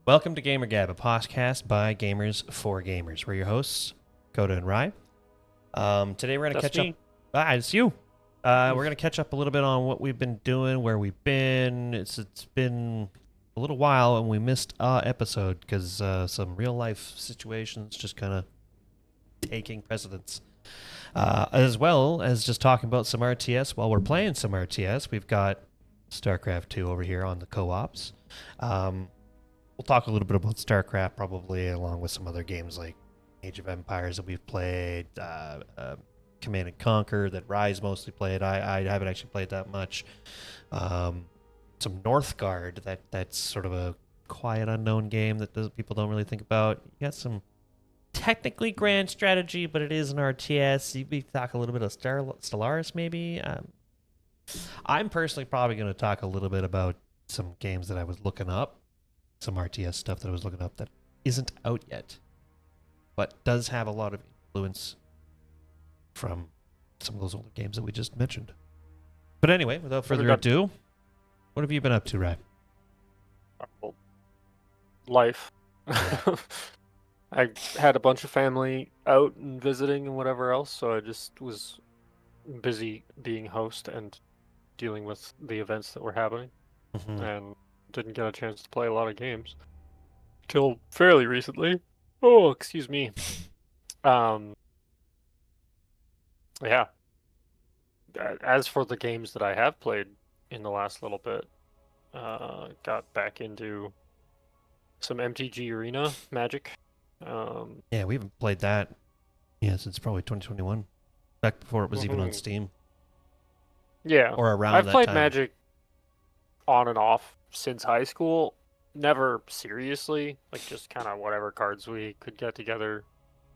Welcome to GamerGab, a podcast by gamers for gamers. We're your hosts, Coda and Rye. Today we're going to catch up. It's you. We're going to catch up a little bit on what we've been doing, where we've been. It's been a little while, and we missed an episode because some real life situations just kind of taking precedence. As well as just talking about some RTS. While we're playing some RTS, we've got StarCraft 2 over here on the co-ops. We'll talk a little bit about StarCraft probably, along with some other games like Age of Empires that we've played, Command and Conquer that Rise mostly played. I haven't actually played that much. Some Northgard, that's sort of a quiet unknown game that people don't really think about. You got some technically grand strategy, but it is an RTS. We talk a little bit of Stellaris maybe. I'm personally probably going to talk a little bit about some games that I was looking up. Some RTS stuff that I was looking up that isn't out yet, but does have a lot of influence from some of those older games that we just mentioned. But anyway, without further ado, what have you been up to, Ray? Life. I had a bunch of family out and visiting and whatever else, so I just was busy being host and dealing with the events that were happening. And didn't get a chance to play a lot of games till fairly recently. Oh, excuse me. Yeah. As for the games that I have played in the last little bit, got back into some MTG Arena Magic. Yeah, we haven't played that since probably 2021, back before it was even on Steam. Yeah, or around I've that played time. Magic on and off since high school, never seriously, like just kind of whatever cards we could get together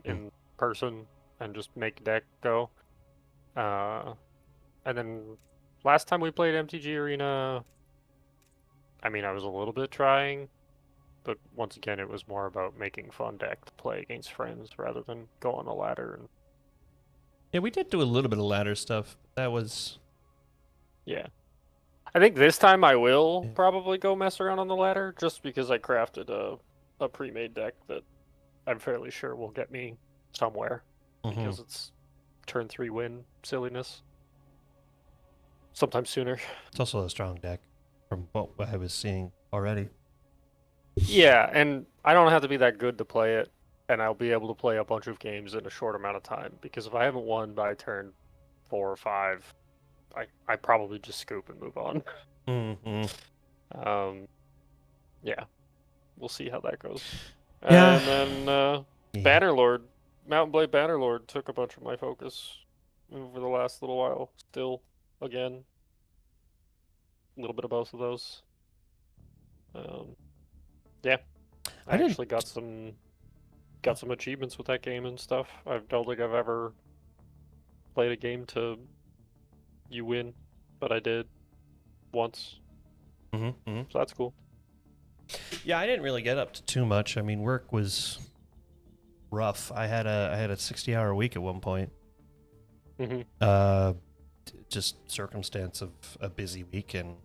in person and just make deck go. And then last time we played MTG Arena, I mean, I was a little bit trying, but once again, it was more about making fun deck to play against friends rather than go on the ladder. And yeah, we did do a little bit of ladder stuff. That was... yeah. I think this time I will probably go mess around on the ladder, just because I crafted a pre-made deck that I'm fairly sure will get me somewhere, because it's turn 3 win silliness. Sometime sooner. It's also a strong deck from what I was seeing already. Yeah, and I don't have to be that good to play it, and I'll be able to play a bunch of games in a short amount of time, because if I haven't won by turn 4 or 5, I probably just scoop and move on. Yeah, we'll see how that goes. Yeah. And then Bannerlord, Mountain Blade Bannerlord took a bunch of my focus over the last little while. Still, again, a little bit of both of those. Yeah, I actually got some achievements with that game and stuff. I don't think I've ever played a game to you win, but I did once. So that's cool. Yeah, I didn't really get up to too much. I mean, work was rough. I had a 60-hour week at one point. Just circumstance of a busy week, and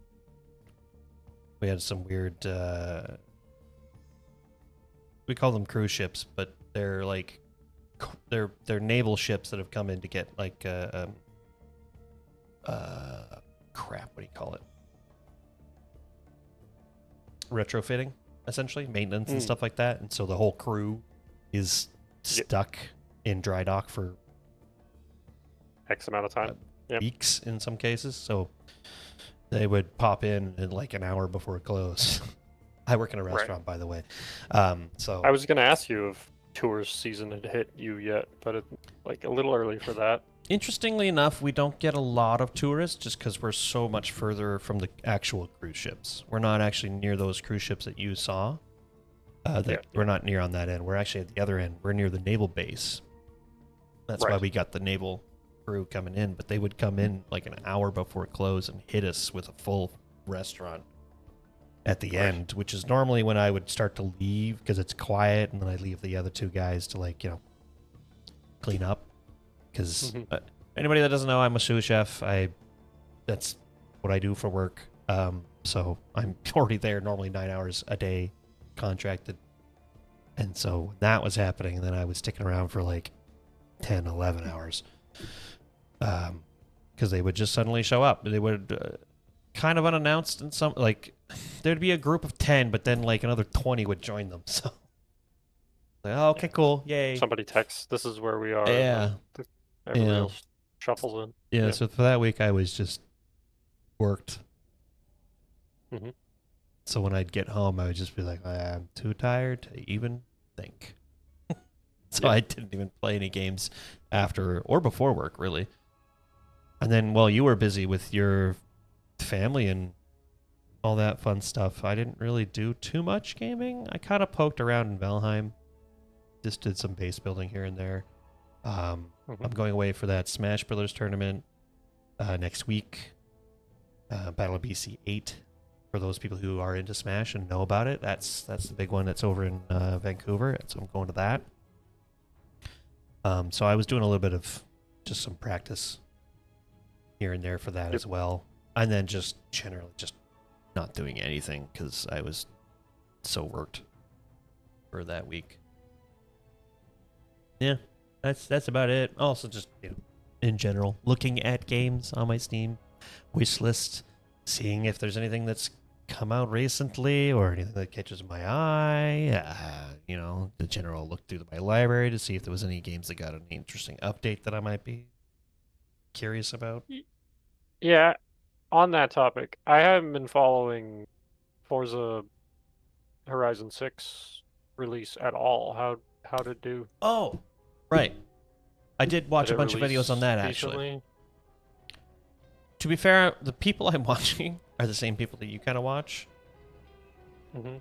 we had some weird. We call them cruise ships, but they're like they're naval ships that have come in to get like crap. What do you call it? Retrofitting, essentially, maintenance and stuff like that. And so the whole crew is stuck in dry dock for X amount of time, weeks in some cases. So they would pop in like an hour before it closed. I work in a restaurant, by the way. So I was going to ask you if tourist season had hit you yet, but it's like a little early for that. Interestingly enough, we don't get a lot of tourists just because we're so much further from the actual cruise ships. We're not actually near those cruise ships that you saw. We're not near on that end. We're actually at the other end. We're near the naval base. That's why we got the naval crew coming in. But they would come in like an hour before it closed and hit us with a full restaurant at the end, which is normally when I would start to leave because it's quiet, and then I leave the other two guys to clean up. Because anybody that doesn't know, I'm a sous chef. That's what I do for work. So I'm already there normally 9 hours a day contracted. And so when that was happening, then I was sticking around for like 10, 11 hours. Because they would just suddenly show up. They would kind of unannounced, and some like there'd be a group of 10, but then like another 20 would join them. So like, oh, okay, cool, yay. Somebody texts, "This is where we are." Yeah. Everybody else shuffles in. Yeah. So for that week, I was just worked. Mm-hmm. So when I'd get home, I would just be like, I'm too tired to even think. So I didn't even play any games after or before work, really. And then while you were busy with your family and all that fun stuff, I didn't really do too much gaming. I kind of poked around in Valheim. Just did some base building here and there. I'm going away for that Smash Brothers tournament next week. Battle of BC 8. For those people who are into Smash and know about it, that's the big one that's over in Vancouver. So I'm going to that. So I was doing a little bit of just some practice here and there for that as well. And then just generally just not doing anything because I was so worked for that week. Yeah, that's about it. Also just, in general, looking at games on my Steam wish list, seeing if there's anything that's come out recently or anything that catches my eye. The general look through my library to see if there was any games that got an interesting update that I might be curious about. Yeah, on that topic, I haven't been following Forza Horizon 6 release at all. How did it do? Oh, right. I did watch a bunch of videos on that, actually. Recently? To be fair, the people I'm watching are the same people that you kind of watch. Mm-hmm.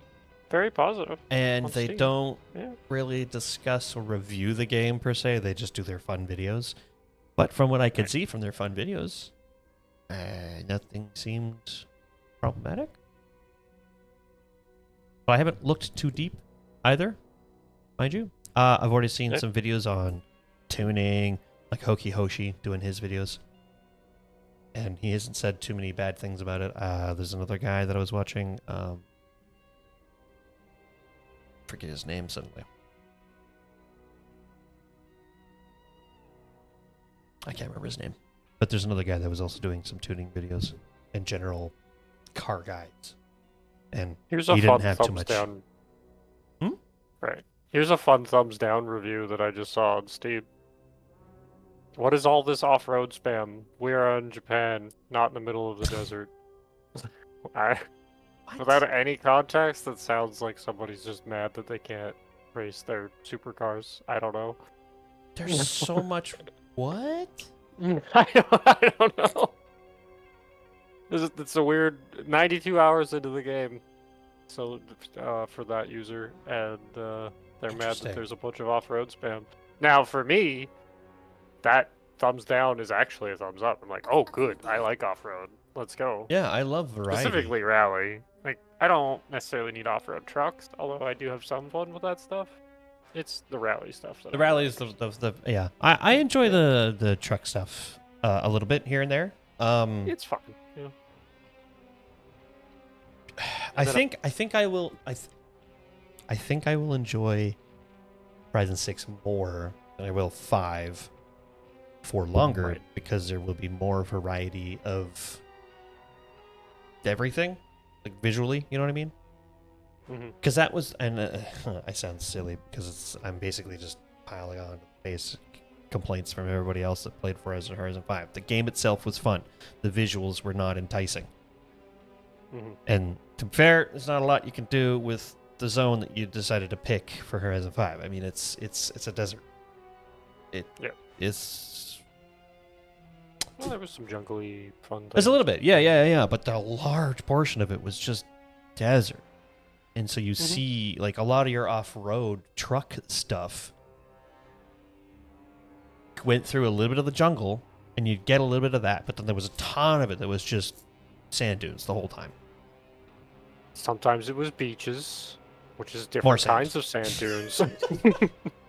Very positive. And they Steam. don't really discuss or review the game, per se. They just do their fun videos. But from what I could see from their fun videos, nothing seemed problematic. But I haven't looked too deep either, mind you. I've already seen some videos on tuning, like Hoki Hoshi doing his videos. And he hasn't said too many bad things about it. There's another guy that I was watching. Forget his name suddenly. I can't remember his name. But there's another guy that was also doing some tuning videos and general car guides. And here's a he fun didn't have too much. Down. Right. Here's a fun thumbs down review that I just saw on Steam. What is all this off-road spam? We are in Japan, not in the middle of the desert. Without any context, that sounds like somebody's just mad that they can't race their supercars. I don't know. There's so much... What? I don't know. It's a weird 92 hours into the game. So, for that user, and they're mad that there's a bunch of off-road spam. Now, for me, that thumbs down is actually a thumbs up. I'm like, oh, good. I like off-road. Let's go. Yeah, I love variety. Specifically rally. Like, I don't necessarily need off-road trucks, although I do have some fun with that stuff. It's the rally stuff. The rally is the yeah. I enjoy the truck stuff a little bit here and there. It's fun. Yeah. I think I will enjoy Horizon 6 more than I will 5 for longer, because there will be more variety of everything, like visually, you know what I mean? Because that was, and I sound silly because I'm basically just piling on basic complaints from everybody else that played Horizon 5. The game itself was fun. The visuals were not enticing. And to be fair, there's not a lot you can do with the zone that you decided to pick for Horizon 5. I mean, it's a desert. It's... Well, there was some jungly fun things. There's a little bit, yeah. But the large portion of it was just desert. And so you see, like, a lot of your off-road truck stuff went through a little bit of the jungle, and you'd get a little bit of that, but then there was a ton of it that was just sand dunes the whole time. Sometimes it was beaches, which is different kinds of sand dunes.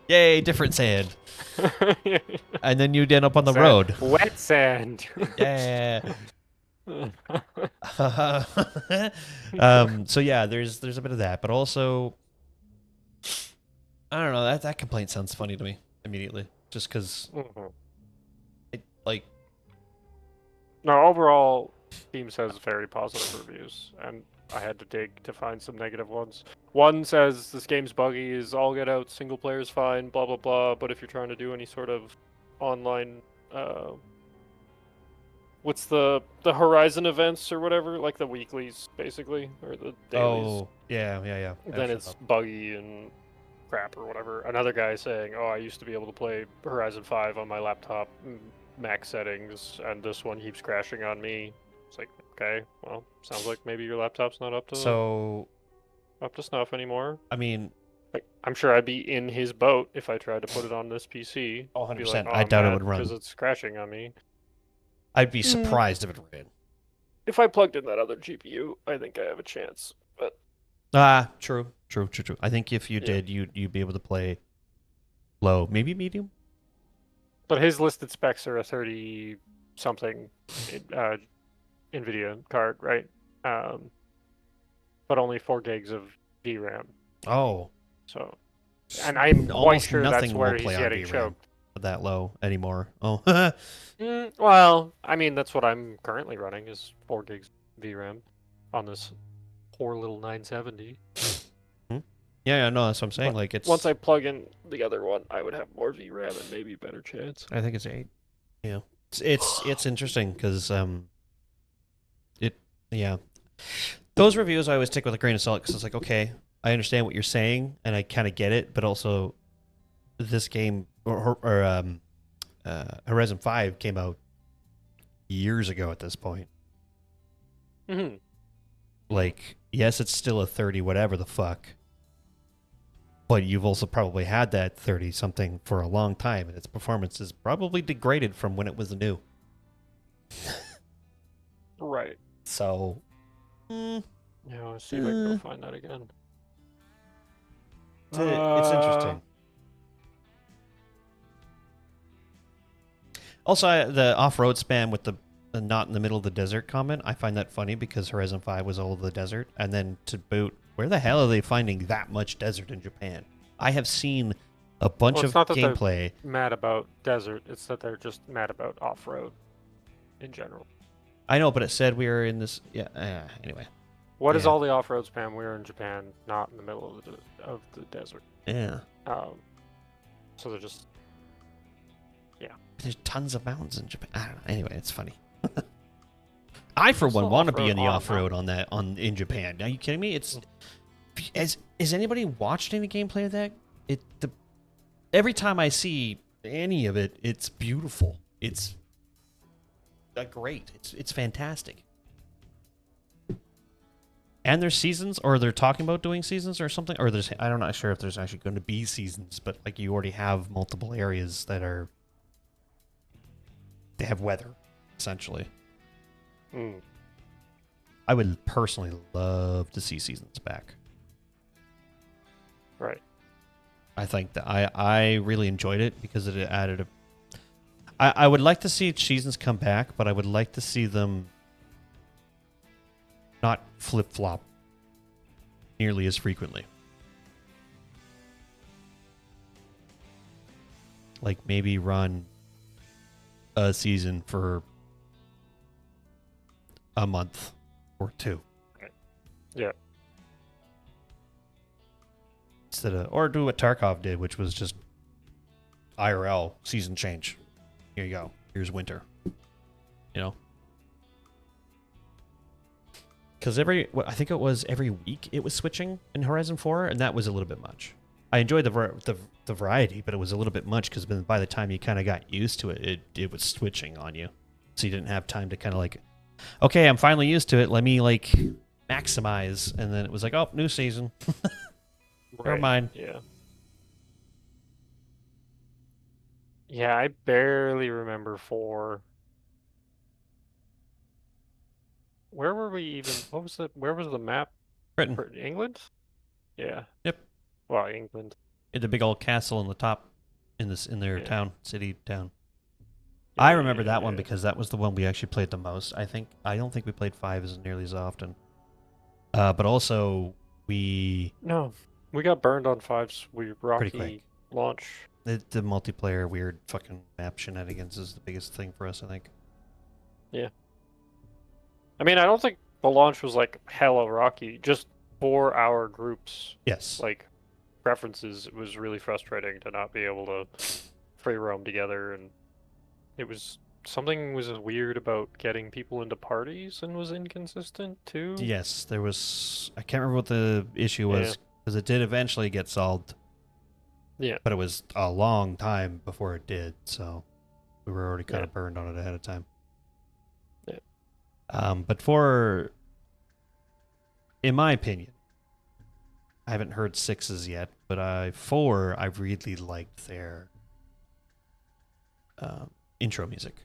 Yay, different sand. And then you'd end up on the road. Wet sand. Yeah. So yeah, there's a bit of that, but also I don't know, that complaint sounds funny to me immediately, just because Mhm. it like No, overall, Steam says very positive reviews, and I had to dig to find some negative ones. One says this game's buggy, is all get out, single player's fine, blah blah blah. But if you're trying to do any sort of online, what's the Horizon events or whatever, like the weeklies basically, or the dailies, oh yeah. then it's buggy and crap or whatever. Another guy saying, "Oh, I used to be able to play Horizon 5 on my laptop, max settings, and this one keeps crashing on me." It's like, okay, well, sounds like maybe your laptop's not So up to snuff anymore. I mean, Like, I'm sure I'd be in his boat if I tried to put it on this PC. Be like, 100%. "Oh, I I'm doubt it mad would because run. it's crashing on me." I'd be Mm. surprised if it ran. If I plugged in that other GPU, I think I have a chance. But Ah, true. I think if you yeah, did, you'd be able to play low, maybe medium. but his listed specs are a 30 something NVIDIA card, right? Um, but only 4 gigs of VRAM. Oh, So, and I'm quite almost sure that's nothing will where play he's on getting VRAM choked. that low anymore. Oh, Well, I mean, that's what I'm currently running is 4 gigs VRAM on this poor little 970. yeah, no, that's what I'm saying. But Like once it's, I plug in the other one, I would have more VRAM and maybe a better chance. I think it's 8. Yeah, it's interesting because it yeah, those reviews I always take with a grain of salt because it's like, okay, I understand what you're saying and I kind of get it, but also this game or Horizon 5 came out years ago at this point. Hmm. Like, yes, it's still a 30 whatever the fuck, but you've also probably had that 30 something for a long time, and its performance is probably degraded from when it was new. Right. So, Yeah, let's see if I can go find that again. it's interesting. Also, the off-road spam with the not in the middle of the desert comment, I find that funny because Horizon 5 was all of the desert. And then to boot, where the hell are they finding that much desert in Japan? I have seen a bunch It's of not that they're gameplay. mad about desert, it's that they're just mad about off-road in general. I know, but it said we were in this. Yeah, anyway. What is Yeah. all the off-road spam? We're in Japan, not in the middle of the desert. Yeah. So they're just, yeah. There's tons of mountains in Japan. I don't know. Anyway, it's funny. I, for What's one, the want to be off-road in the on off-road in Japan. Are you kidding me? It's has anybody watched any gameplay of that? Every time I see any of it, it's beautiful. It's great. It's fantastic. And there's seasons, or they're talking about doing seasons or something, or I'm not sure if there's actually going to be seasons, but like you already have multiple areas that they have weather, essentially. Mm. I would personally love to see seasons back. Right. I think that I really enjoyed it because it added I would like to see seasons come back, but I would like to see them not flip-flop nearly as frequently. Like maybe run a season for a month or two. Yeah. Instead of, or do what Tarkov did, which was just IRL season change. Here you go. Here's winter. You know? Because I think it was every week it was switching in Horizon 4, and that was a little bit much. I enjoyed the variety, but it was a little bit much because by the time you kind of got used to it, it was switching on you. So you didn't have time to kind of like, okay, I'm finally used to it. Let me like maximize. And then it was like, oh, new season. Never mind. Yeah. Yeah, I barely remember 4. Where were we even? Where was the map? Britain. England? Yeah. Yep. Well, England. The big old castle in the top in their Yeah. city town. I remember that one because that was the one we actually played the most. I don't think we played 5 as nearly as often. But also we got burned on 5's pretty quick. launch. The multiplayer weird fucking map shenanigans is the biggest thing for us, I think. Yeah. I mean, I don't think the launch was like hella rocky. Just for our groups, yes, like preferences, it was really frustrating to not be able to free roam together, and it was something was weird about getting people into parties and was inconsistent too. Yes, there was. I can't remember what the issue was because it did eventually get solved. Yeah, but it was a long time before it did, so we were already kind of burned on it ahead of time. Yeah. But in my opinion, I haven't heard 6's yet, but 4, I really liked their intro music.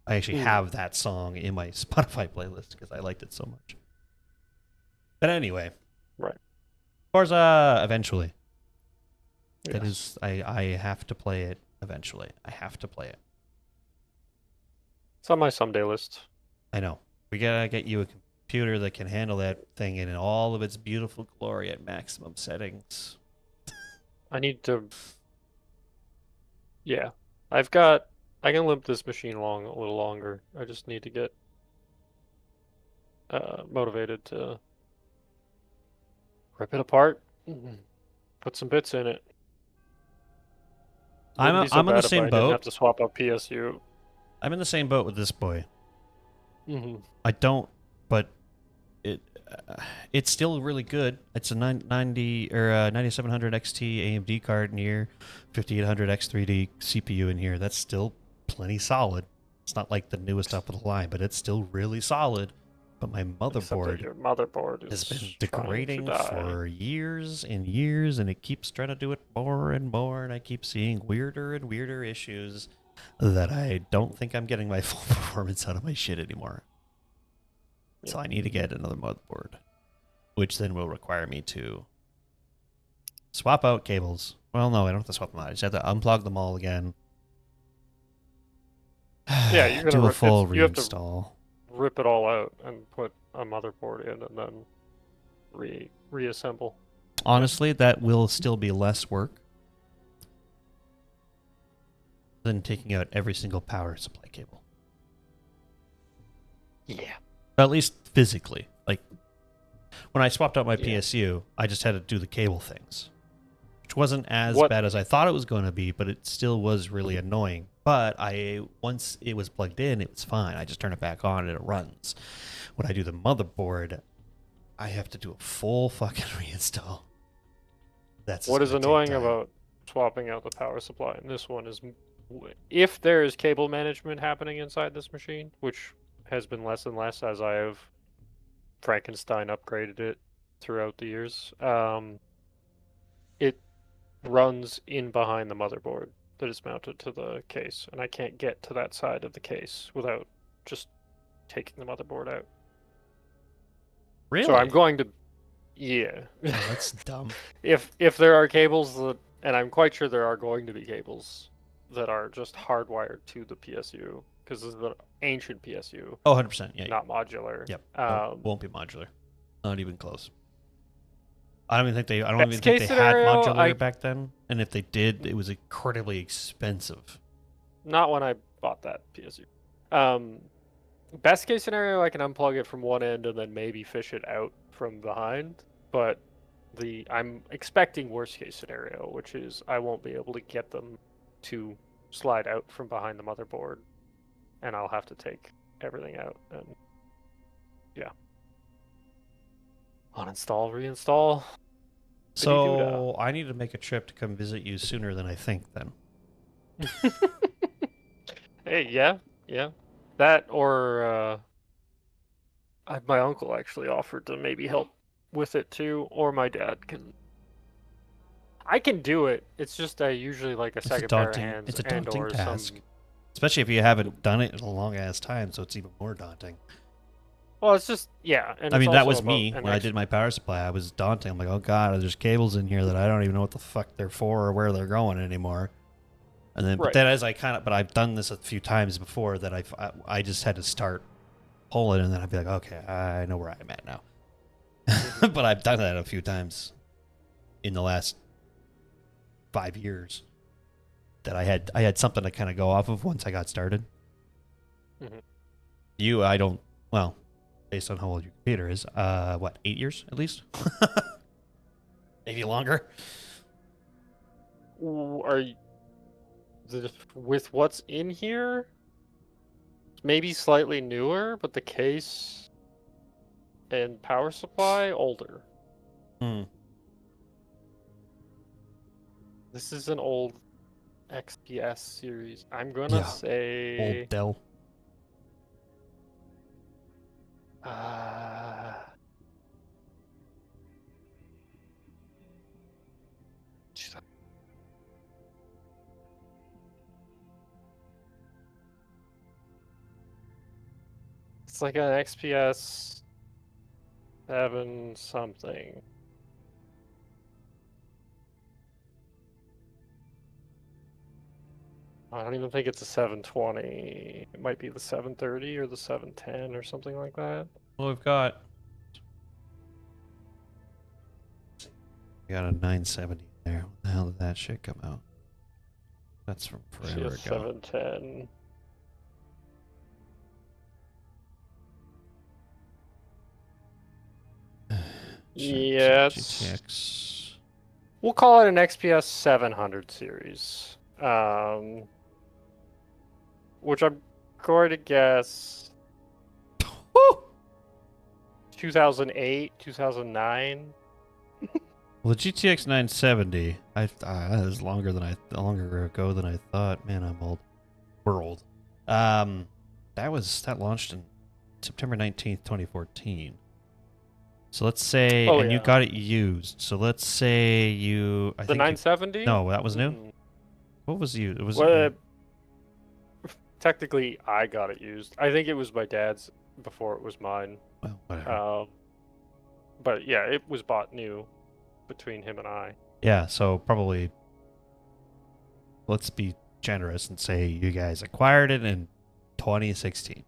I actually have that song in my Spotify playlist because I liked it so much. But anyway, right. Forza eventually. Yes. That is, I have to play it eventually. I have to play it. It's on my someday list. I know. We gotta get you a computer that can handle that thing in all of its beautiful glory at maximum settings. I need to. Yeah, I can limp this machine along a little longer. I just need to get motivated to rip it apart, put some bits in it. I'm in the same boat. I didn't have to swap out PSU. I'm in the same boat with this boy. Mm-hmm. I don't, but it's still really good. It's a 90 or 9700 XT AMD card in here, 5800 X3D CPU in here. That's still plenty solid. It's not like the newest up of the line, but it's still really solid. But my motherboard has been degrading for years and years, and it keeps trying to do it more and more, and I keep seeing weirder and weirder issues that I don't think I'm getting my full performance out of my shit anymore. Yeah. So I need to get another motherboard, which then will require me to swap out cables. Well, no, I don't have to swap them out. I just have to unplug them all again. Yeah, you're gonna do a full reinstall. Rip it all out and put a motherboard in and then reassemble. Honestly, that will still be less work than taking out every single power supply cable. Yeah. At least physically. Like, when I swapped out my PSU, I just had to do the cable things. Which wasn't as bad as I thought it was going to be, but it still was really annoying. But once it was plugged in, it was fine. I just turn it back on and it runs. When I do the motherboard, I have to do a full fucking reinstall. That's what is annoying about swapping out the power supply in this one is if there is cable management happening inside this machine, which has been less and less as I have Frankenstein upgraded it throughout the years, it runs in behind the motherboard that is mounted to the case, and I can't get to that side of the case without just taking the motherboard out. Really? So I'm going to, yeah. Oh, that's dumb. If there are cables that, and I'm quite sure there are going to be cables that are just hardwired to the PSU, because this is an ancient PSU. Oh, 100%. Yeah. Not modular. Yep. Won't be modular. Not even close. I don't even think they had modular back then, and if they did, it was incredibly expensive. Not when I bought that PSU. Best case scenario, I can unplug it from one end and then maybe fish it out from behind. But I'm expecting worst case scenario, which is I won't be able to get them to slide out from behind the motherboard, and I'll have to take everything out and yeah. Uninstall, reinstall. So I need to make a trip to come visit you sooner than I think then. Hey, yeah. That or my uncle actually offered to maybe help with it too, or my dad can. I can do it. It's just I usually like a second pair of hands. It's a daunting task. Especially if you haven't done it in a long ass time, so it's even more daunting. Well, it's just, yeah. And I mean, that was me when I did my power supply. I was daunting. I'm like, oh, God, there's cables in here that I don't even know what the fuck they're for or where they're going anymore. And then, but Right. then as but I've done this a few times before that I just had to start pulling, and then I'd be like, okay, I know where I'm at now. But I've done that a few times in the last 5 years that I had something to kind of go off of once I got started. I don't, well, based on how old your computer is, 8 years at least? Maybe longer. Are you, with what's in here? Maybe slightly newer, but the case and power supply older. This is an old XPS series. I'm gonna say old Dell. It's like an XPS 7 something. I don't even think it's a 720. It might be the 730 or the 710 or something like that. Well, we've got a 970 there. When the hell did that shit come out? That's from forever ago. 710. Yeah, GTX. We'll call it an XPS 700 series. Which I'm going to guess 2008, 2009. Well, the GTX 970, that is longer ago than I thought. Man, I'm old. We're old. That launched in September 19th, 2014. So let's say, you got it used. So let's say the 970? No, that was new. What was used? It was. Technically, I got it used. I think it was my dad's before it was mine. Well, whatever. But yeah, it was bought new between him and I. Yeah, so probably let's be generous and say you guys acquired it in 2016.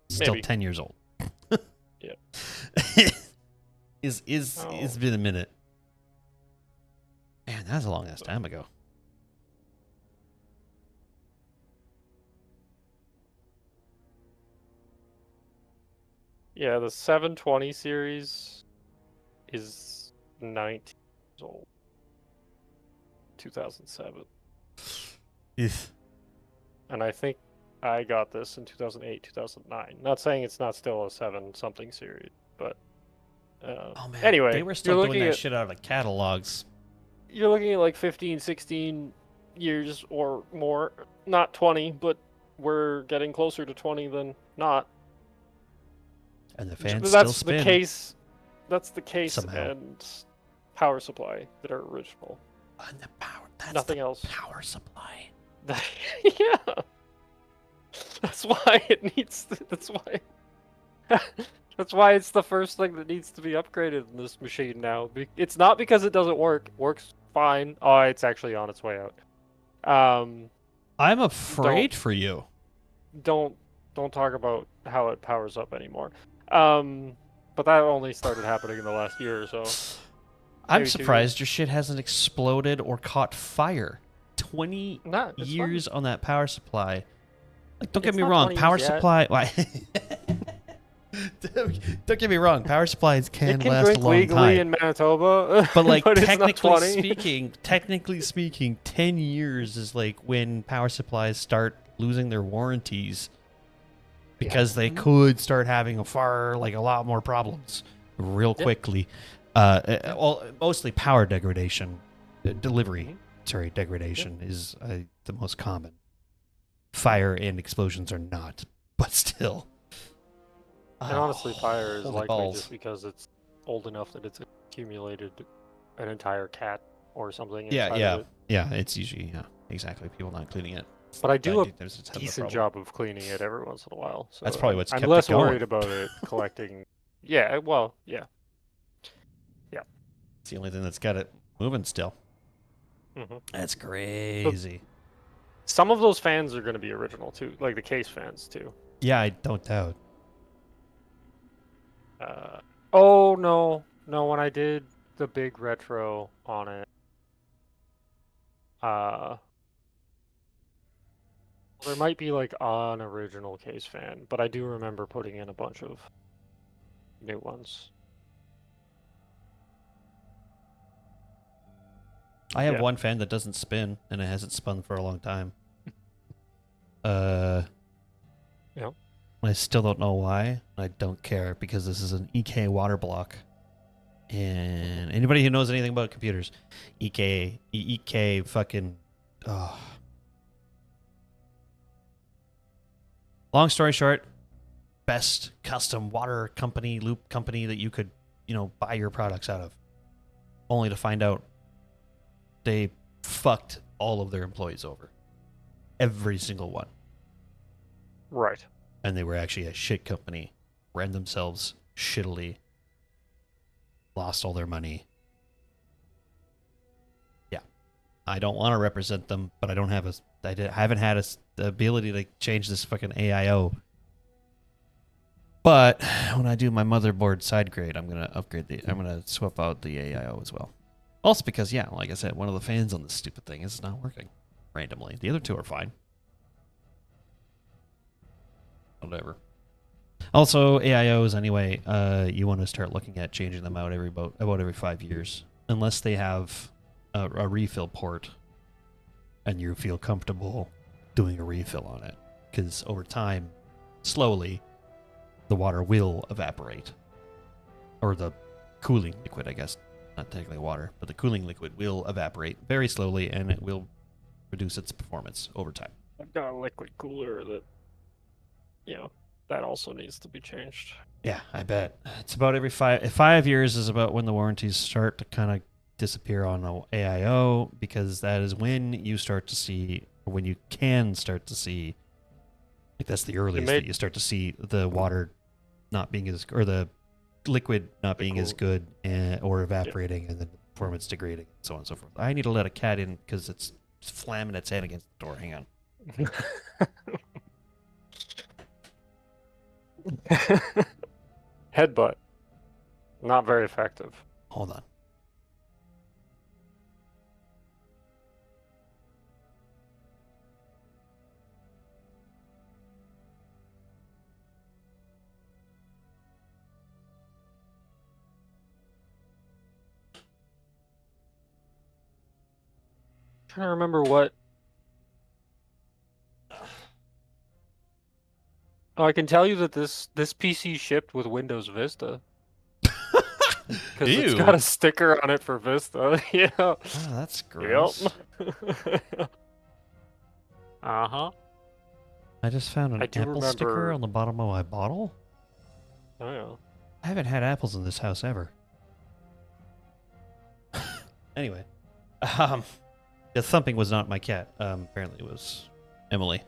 Still Maybe. 10 years old. Yeah. It's been a minute. Man, that was a long ass time ago. Yeah, the 720 series is 19 years old. 2007. And I think I got this in 2008, 2009. Not saying it's not still a 7-something series, but oh man. Anyway, They were still doing that shit out of the catalogs. You're looking at like 15, 16 years or more. Not 20, but we're getting closer to 20 than not. And the fans that's still spin. the case. That's the case somehow. And power supply that are original. And the power. That's nothing else. Power supply. Yeah. That's why it needs. That's why. That's why it's the first thing that needs to be upgraded in this machine now. It's not because it doesn't work. It works fine. Oh, it's actually on its way out. I'm afraid for you. Don't talk about how it powers up anymore. But that only started happening in the last year or so. I'm surprised your shit hasn't exploded or caught fire. 20 years on that power supply. Like, don't get me wrong, power supply. Don't get me wrong, power supplies can last a long legally time. In Manitoba, but like but technically speaking, 10 years is like when power supplies start losing their warranties because they could start having a lot more problems real quickly. Well, mostly power degradation, degradation is the most common. Fire and explosions are not, but still. And honestly, fire is likely just because it's old enough that it's accumulated an entire cat or something. Yeah. It's usually exactly people not cleaning it. But I do a decent job of cleaning it every once in a while. So that's probably what's kept I'm less it going. worried about it collecting. Yeah. It's the only thing that's got it moving still. That's crazy. Some of those fans are going to be original too, like the case fans too. Yeah, I don't doubt. Oh no, when I did the big retro on it, there might be like an original case fan, but I do remember putting in a bunch of new ones. I have one fan that doesn't spin, and it hasn't spun for a long time. Yeah. I still don't know why. I don't care because this is an EK water block. And anybody who knows anything about computers, EK fucking... Oh. Long story short, best custom water company, loop company that you could, buy your products out of. Only to find out they fucked all of their employees over. Every single one. Right. And they were actually a shit company. Ran themselves shittily. Lost all their money. Yeah. I don't want to represent them, but I haven't had the ability to change this fucking AIO. But when I do my motherboard side grade, I'm going to swap out the AIO as well. Also because, yeah, like I said, one of the fans on this stupid thing is not working randomly. The other two are fine. Whatever. Also, AIOs, anyway, you want to start looking at changing them out about every 5 years. Unless they have a refill port and you feel comfortable doing a refill on it. Because over time, slowly, the water will evaporate. Or the cooling liquid, I guess. Not technically water, but the cooling liquid will evaporate very slowly and it will reduce its performance over time. I've got a liquid cooler that, that also needs to be changed. Yeah, I bet. It's about every 5 years is about when the warranties start to kind of disappear on the AIO, because that is when you start to see, or when you can start to see, like that's the earliest that you start to see the water not being as, or the liquid not being as good or evaporating, and then the performance degrading, and so on and so forth. I need to let a cat in because it's slamming its head against the door. Hang on. Headbutt. Not very effective. Hold on. I'm trying to remember what. Oh, I can tell you that this PC shipped with Windows Vista. Because it's got a sticker on it for Vista. Yeah. Oh, that's gross. Yep. Uh-huh. I just found an apple sticker on the bottom of my bottle. Oh, yeah. I haven't had apples in this house ever. Anyway. The thumping was not my cat. Apparently it was Emily.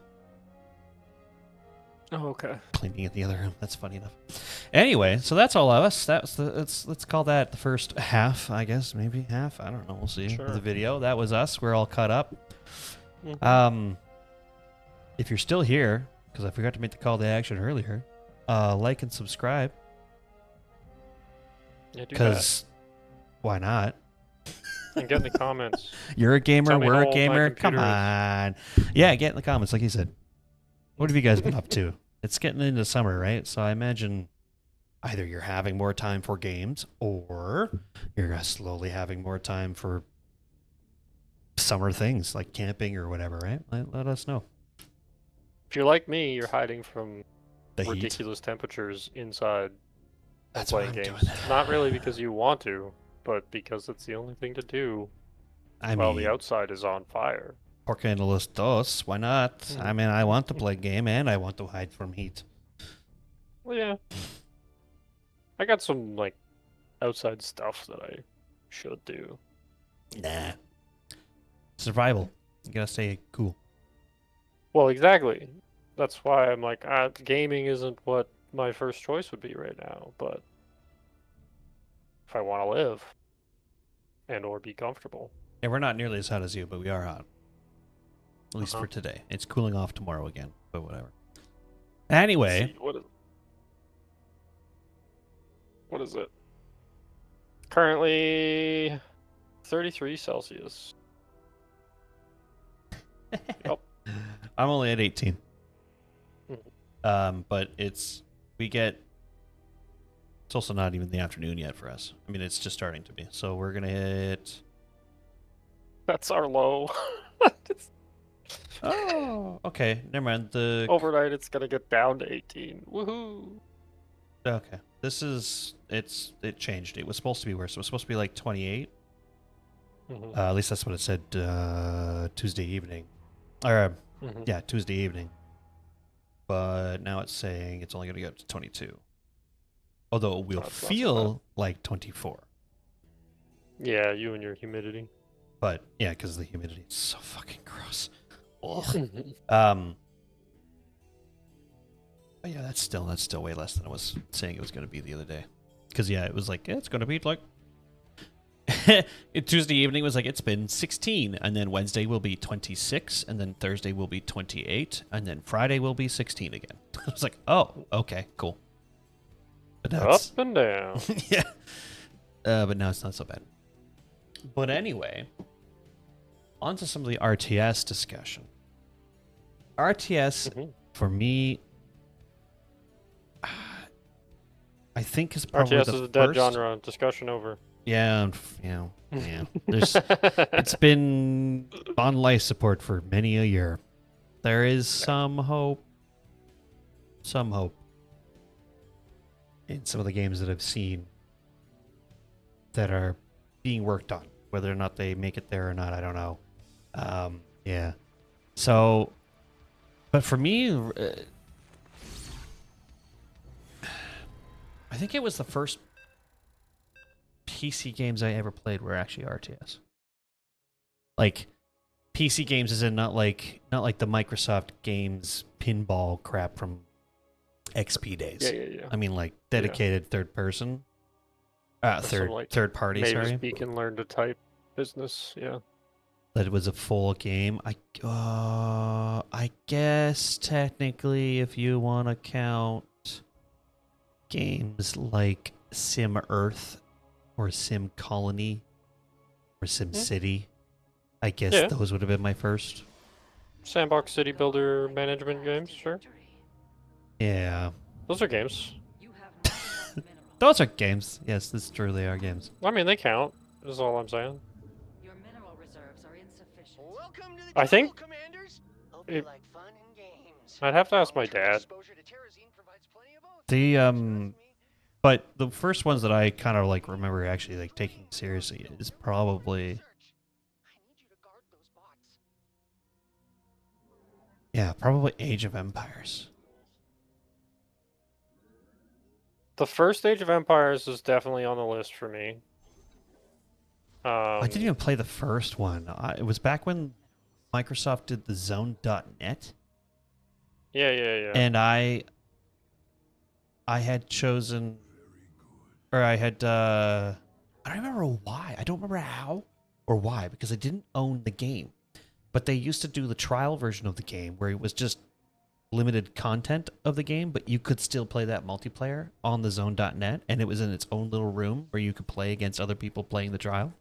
Oh, okay. Cleaning in the other room. That's funny enough. Anyway, so that's all of us. Let's call that the first half, I guess. Maybe half. I don't know. We'll see. Sure. Of the video. That was us. We're all caught up. Mm-hmm. If you're still here, because I forgot to make the call to action earlier, like and subscribe. Yeah, do that. Because why not? And get in the comments. You're a gamer. We're a gamer. Come on. Yeah, get in the comments, like you said. What have you guys been up to? It's getting into summer, right? So I imagine either you're having more time for games or you're slowly having more time for summer things like camping or whatever, right? Let us know. If you're like me, you're hiding from the ridiculous heat. Temperatures inside. That's playing why I'm games. doing that. Not really because you want to, but because it's the only thing to do while the outside is on fire. Porque no los dos, why not? I mean, I want to play a game and I want to hide from heat. Well, yeah. I got some, outside stuff that I should do. Nah. Survival. You gotta stay cool. Well, exactly. That's why I'm like, gaming isn't what my first choice would be right now, but if I want to live and or be comfortable. And we're not nearly as hot as you, but we are hot. At least for today. It's cooling off tomorrow again, but whatever. Anyway. What is it? Currently 33 Celsius. Yep. I'm only at 18. Mhm. But it's also not even the afternoon yet for us. I mean, it's just starting to be. So we're going to hit... That's our low. Oh, okay. Never mind. Overnight, it's going to get down to 18. Woohoo! Okay. It changed. It was supposed to be worse. It was supposed to be like 28. At least that's what it said Tuesday evening. Or, yeah, Tuesday evening. But now it's saying it's only going to go up to 22. Although it will feel like 24. Yeah, you and your humidity. But, yeah, because the humidity is so fucking gross. But yeah, that's still way less than I was saying it was going to be the other day. Because, yeah, it was like, yeah, it's going to be like... Tuesday evening was like, it's been 16, and then Wednesday will be 26, and then Thursday will be 28, and then Friday will be 16 again. I was like, oh, okay, cool. But now up and down. Yeah. But now it's not so bad. But anyway, on to some of the RTS discussion. RTS, for me, I think is probably RTS the is a dead first... genre. Discussion over. Yeah, yeah. It's been on life support for many a year. There is some hope. Some hope. In some of the games that I've seen that are being worked on. Whether or not they make it there or not, I don't know. Yeah. So, but for me, I think it was the first PC games I ever played were actually RTS. Like PC games is in not like the Microsoft games pinball crap from XP days. Yeah. I mean like dedicated third person. Third party, maybe sorry. speak and learn to type business, yeah. That it was a full game. I guess technically if you want to count games like Sim Earth or Sim Colony or Sim City, I guess those would have been my first. Sandbox city builder management games, sure. Yeah. Those are games. Those are games. Yes, this truly are games. I mean, they count, is all I'm saying. Your mineral reserves are insufficient. Welcome to the I think commanders. Hope you like fun and games. I'd have to ask my dad. But the first ones that I kind of like remember actually like taking seriously is probably probably Age of Empires. The first Age of Empires is definitely on the list for me. I didn't even play the first one. It was back when Microsoft did the Zone.net. Yeah. And I had chosen, or I had, I don't remember why. I don't remember how or why, because I didn't own the game. But they used to do the trial version of the game where it was just limited content of the game, but you could still play that multiplayer on the Zone.net, and it was in its own little room where you could play against other people playing the trial.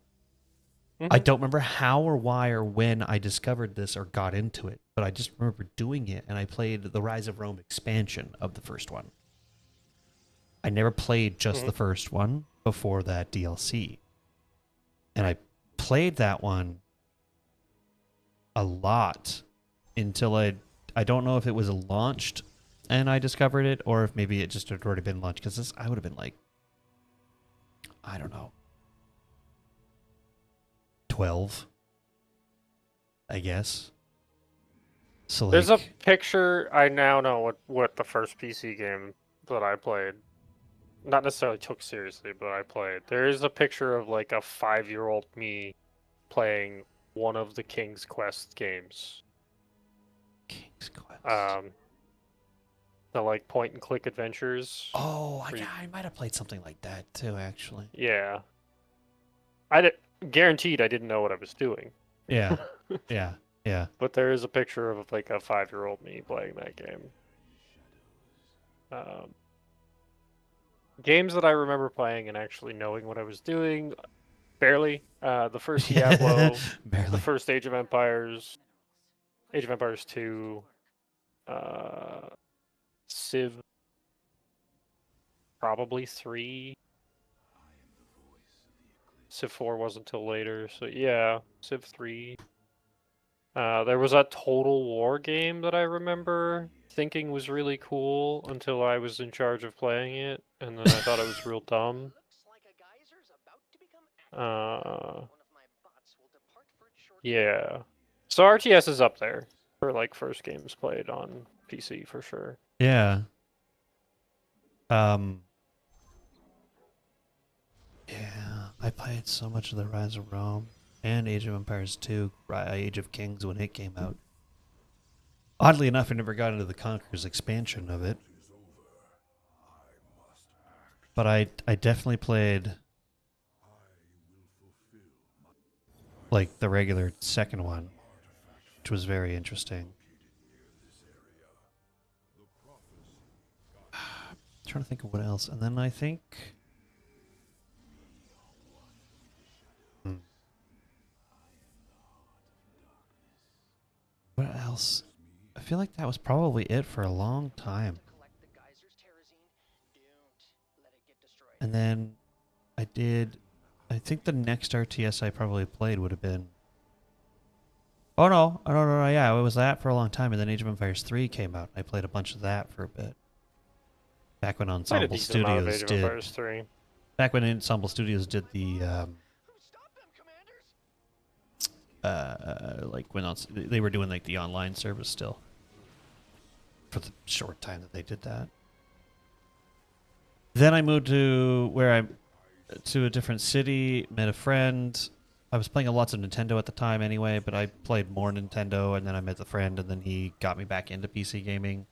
I don't remember how or why or when I discovered this or got into it, but I just remember doing it, and I played the Rise of Rome expansion of the first one. I never played just the first one before that DLC. And I played that one a lot until I don't know if it was launched and I discovered it, or if maybe it just had already been launched, because I would have been like, I don't know, 12, I guess. So like, there's a picture. I now know what the first PC game that I played, not necessarily took seriously, but I played. There is a picture of like a 5-year-old me playing one of the King's Quest games. King's Quest. The like point and click adventures. Oh, I might have played something like that too, actually. Yeah. guaranteed I didn't know what I was doing. Yeah. Yeah. Yeah. But there is a picture of like a 5-year-old me playing that game. Games that I remember playing and actually knowing what I was doing, barely. The first Diablo, the Barely. first Age of Empires 2, Civ, probably 3. Civ 4 wasn't until later, so yeah, Civ 3. There was a Total War game that I remember thinking was really cool until I was in charge of playing it, and then I thought it was real dumb. Looks like a geyser's about to become active. One of my bots will depart for it shortly. Yeah. So RTS is up there for like first games played on PC for sure. Yeah. Yeah, I played so much of the Rise of Rome and Age of Empires 2, Age of Kings when it came out. Oddly enough, I never got into the Conqueror's expansion of it. But I definitely played like the regular second one, which was very interesting. I'm trying to think of what else. And then I think what else? I feel like that was probably it for a long time. Collect the geyser's terrazine. Don't let it get destroyed. And then I think the next RTS I probably played would have been... Oh no, yeah, it was that for a long time, and then Age of Empires 3 came out. I played a bunch of that for a bit. Back when Played a Ensemble decent amount of Studios Age of did... Empires 3. Back when Ensemble Studios did the... Stop them, commanders! like when they were doing like the online service still. For the short time that they did that. Then I moved to to a different city, met a friend. I was playing lots of Nintendo at the time anyway, but I played more Nintendo, and then I met the friend, and then he got me back into PC gaming.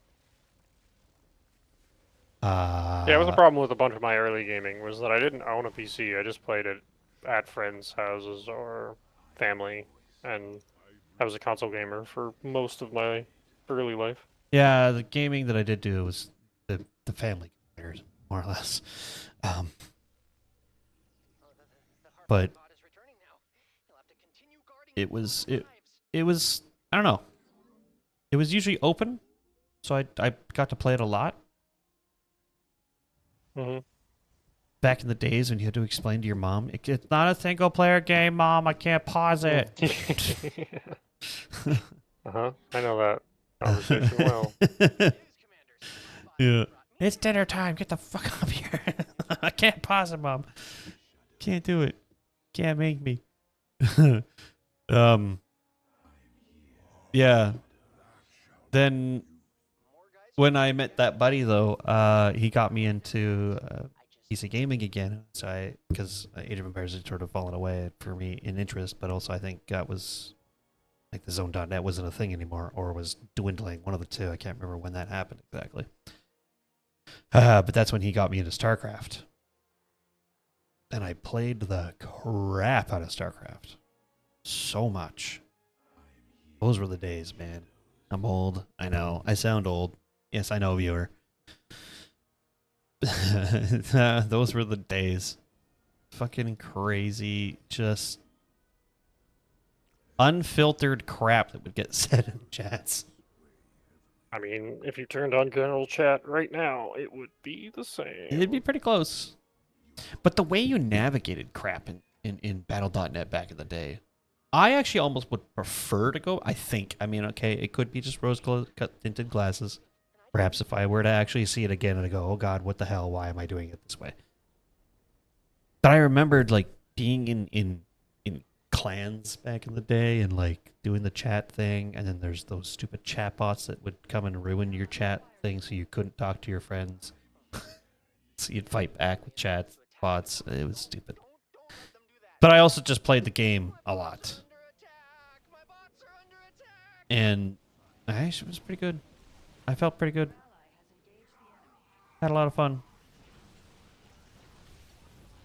Yeah, it was a problem with a bunch of my early gaming was that I didn't own a PC. I just played it at friends' houses or family, and I was a console gamer for most of my early life. Yeah, the gaming that I did do was the family computers, more or less. But it was I don't know. It was usually open, so I got to play it a lot. Mm-hmm. Back in the days when you had to explain to your mom, it's not a single player game, Mom. I can't pause it. Uh-huh. I know that conversation well. Yeah. It's dinner time. Get the fuck up here. I can't pause it, Mom. Can't do it. Can't make me. Yeah. Then when I met that buddy though, he got me into PC gaming again. So because Age of Empires had sort of fallen away for me in interest, but also I think that was like the Zone.net wasn't a thing anymore, or was dwindling. One of the two. I can't remember when that happened exactly. But that's when he got me into StarCraft. And I played the crap out of StarCraft. So much. Those were the days, man. I'm old. I know. I sound old. Yes, I know, viewer. Those were the days. Fucking crazy. Just unfiltered crap that would get said in chats. I mean, if you turned on general chat right now, it would be the same. It'd be pretty close. But the way you navigated crap in Battle.net back in the day, I actually almost would prefer to go. I think. I mean, okay, it could be just rose-cut tinted glasses. Perhaps if I were to actually see it again and I go, oh God, what the hell? Why am I doing it this way? But I remembered like being in clans back in the day and like doing the chat thing, and then there's those stupid chat bots that would come and ruin your chat thing so you couldn't talk to your friends. So you'd fight back with chat bots. It was stupid. But I also just played the game a lot. And actually it was pretty good. I felt pretty good. Had a lot of fun.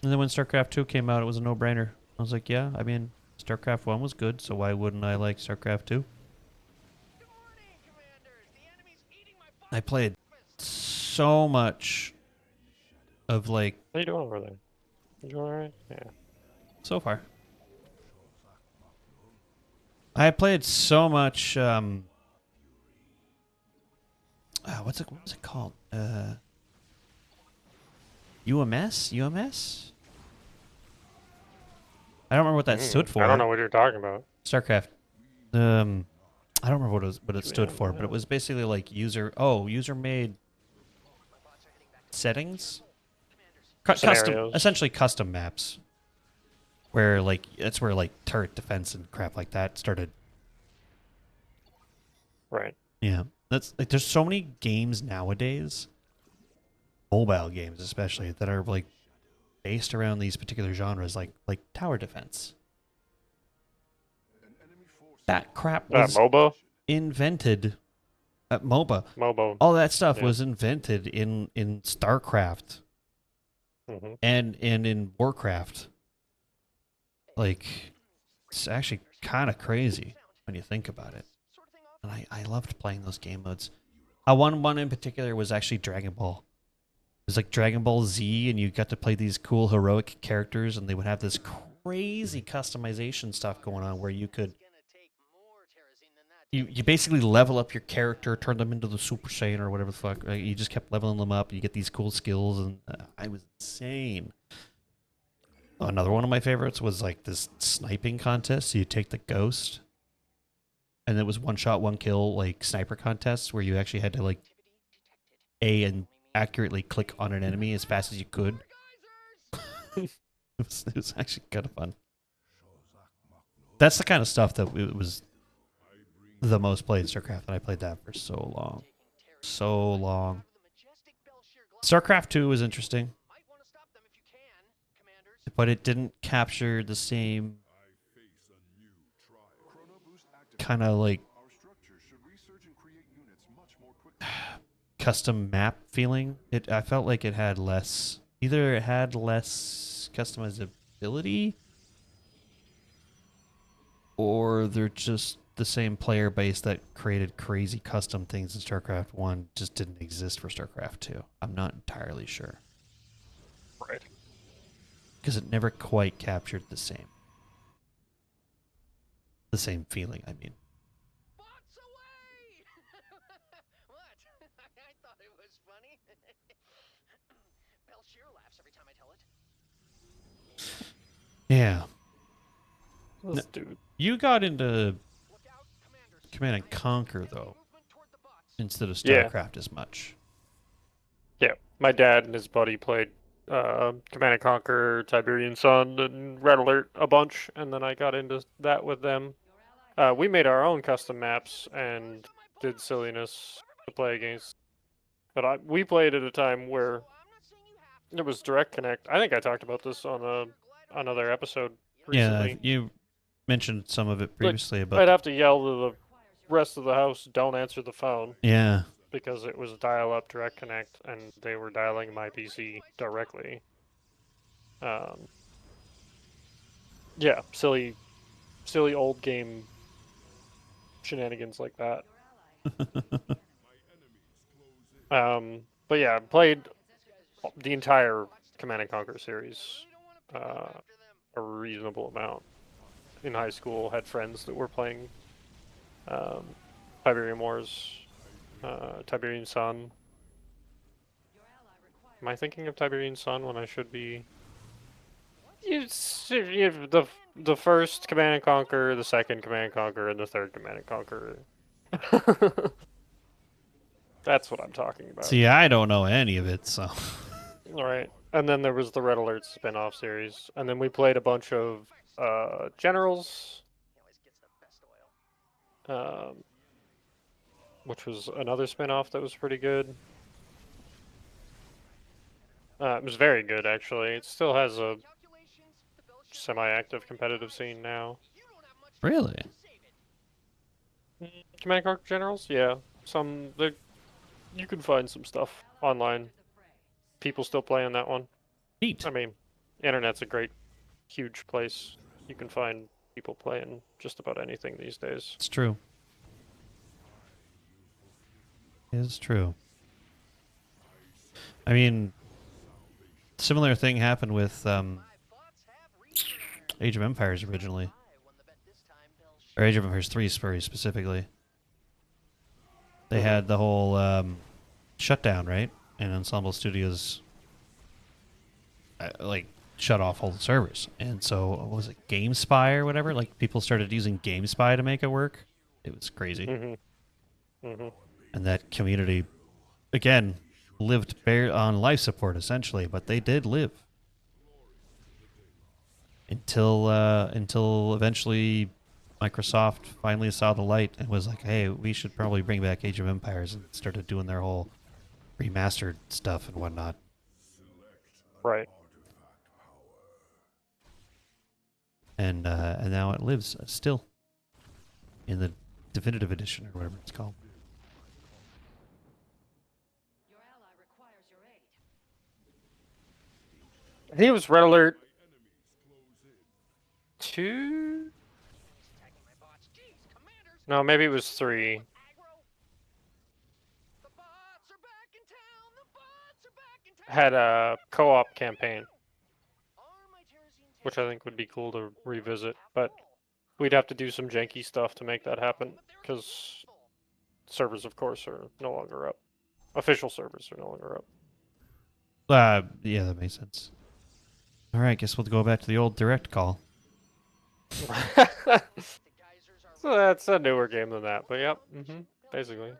And then when StarCraft 2 came out, it was a no-brainer. I was like, yeah, I mean, StarCraft 1 was good, so why wouldn't I like StarCraft 2? I played so much of, like, How you doing over there? You doing alright? Yeah. so far. I played so much, what was it called? UMS? UMS? I don't remember what that stood for. I don't know what you're talking about. StarCraft. I don't remember what it stood for, but it was basically like user made settings, Scenarios. essentially custom maps, where like that's where like turret defense and crap like that started. Right. Yeah, that's like there's so many games nowadays, mobile games especially, that are like based around these particular genres, like tower defense. That crap was MOBA? invented at MOBA. MOBA. All that stuff Yeah. was invented in StarCraft Mm-hmm. and in Warcraft. Like, it's actually kind of crazy when you think about it. And I loved playing those game modes. One in particular was actually Dragon Ball. It was like Dragon Ball Z, and you got to play these cool heroic characters, and they would have this crazy customization stuff going on where you could you basically level up your character, turn them into the Super Saiyan or whatever the fuck. Right? You just kept leveling them up. You get these cool skills, and I was insane. Another one of my favorites was like this sniping contest. So you take the ghost, and it was one shot, one kill, like sniper contests where you actually had to like and accurately click on an enemy as fast as you could. it was actually kind of fun. That's the kind of stuff that it was the most played StarCraft, and I played that for so long. So long. StarCraft 2 was interesting, but it didn't capture the same kind of like custom map feeling. I felt like it had less, either it had less customizability, or they're just the same player base that created crazy custom things in StarCraft 1 just didn't exist for StarCraft 2. I'm not entirely sure. Right. Because it never quite captured the same feeling, I mean. Bots away! What? I thought it was funny. Bell sheer laughs every time I tell it. Yeah. This dude. You got into Look out, Commanders. Command and Conquer, though, Movement toward the bots. instead of Yeah. StarCraft as much. Yeah. My dad and his buddy played Command and Conquer, Tiberian Sun, and Red Alert a bunch, and then I got into that with them. We made our own custom maps and did silliness to play against. But we played at a time where it was direct connect. I think I talked about this on another episode recently. Yeah, you mentioned some of it previously I'd about. have to yell to the rest of the house, "Don't answer the phone," Yeah. because it was dial-up direct connect, and they were dialing my PC directly. Yeah, silly old game shenanigans like that. But yeah, played the entire Command and Conquer series a reasonable amount in high school. Had friends that were playing Tiberian Wars, Tiberian Sun. Am I thinking of Tiberian Sun when I should be? The first Command and Conquer, the second Command and Conquer, and the third Command and Conquer. That's what I'm talking about. See, I don't know any of it, so. Alright. And then there was the Red Alert spin-off series. And then we played a bunch of Generals. Which was another spin-off that was pretty good. It was very good, actually. It still has a semi-active competitive scene now. Really? Command and Conquer Generals? Yeah. You can find some stuff online. People still playing that one. Neat. I mean, internet's a great, huge place. you can find people playing just about anything these days. It's true. It's true. I mean, similar thing happened with Age of Empires originally. Or Age of Empires 3 very specifically. They had the whole shutdown, right? And Ensemble Studios like shut off all the servers. And so, what was it, GameSpy or whatever? Like people started using GameSpy to make it work. It was crazy. And that community, again, lived on life support essentially, but they did live until eventually Microsoft finally saw the light and was like, "Hey, we should probably bring back Age of Empires," and started doing their whole remastered stuff and whatnot. Right. And now it lives still in the definitive edition or whatever it's called. Your ally requires your aid. I think it was Red Alert 2? No, maybe it was 3. Had a co-op campaign, which I think would be cool to revisit, but we'd have to do some janky stuff to make that happen, because servers, of course, are no longer up. Official servers are no longer up. Yeah, that makes sense. All right, guess we'll go back to the old direct call. So that's a newer game than that, but yep, basically.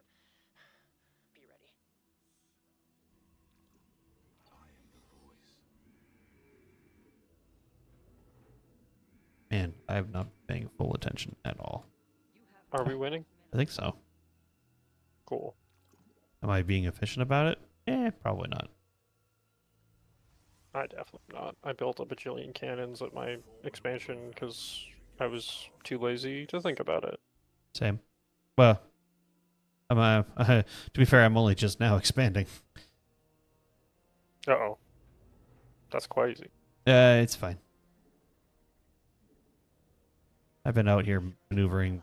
Be ready. Man, I have not been paying full attention at all. Are we winning? I think so. Cool. Am I being efficient about it? Probably not. I definitely not. I built a bajillion cannons at my expansion because I was too lazy to think about it. Same. Well, to be fair, I'm only just now expanding. Uh-oh. That's crazy. It's fine. I've been out here maneuvering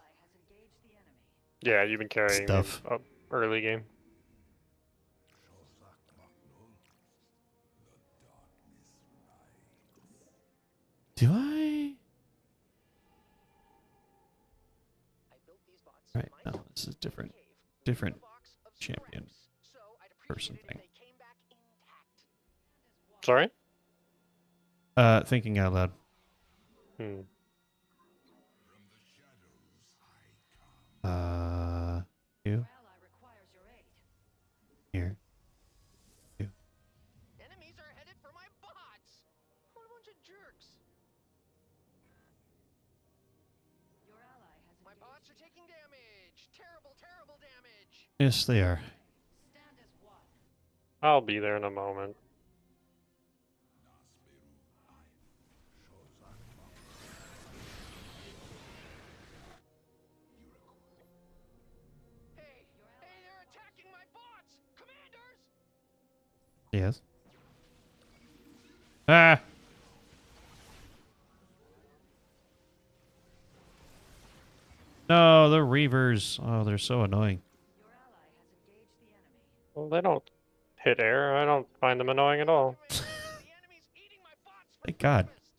Yeah, you've been carrying me stuff. up early game. Do I? Right. No, this is different. Different champion person thing. Sorry? Thinking out loud. You. Here. You. Enemies are headed for my bots. What a bunch of jerks. Your ally has My bots are taking damage. Terrible, terrible damage. Yes, they are. stand as one. I'll be there in a moment. Hey, they're attacking my bots. Commanders. Yes. Ah! No, the Reavers. Oh, they're so annoying. Your ally has engaged the enemy. Well, they don't hit air. I don't find them annoying at all. The enemy's eating my bots for Thank God. breakfast.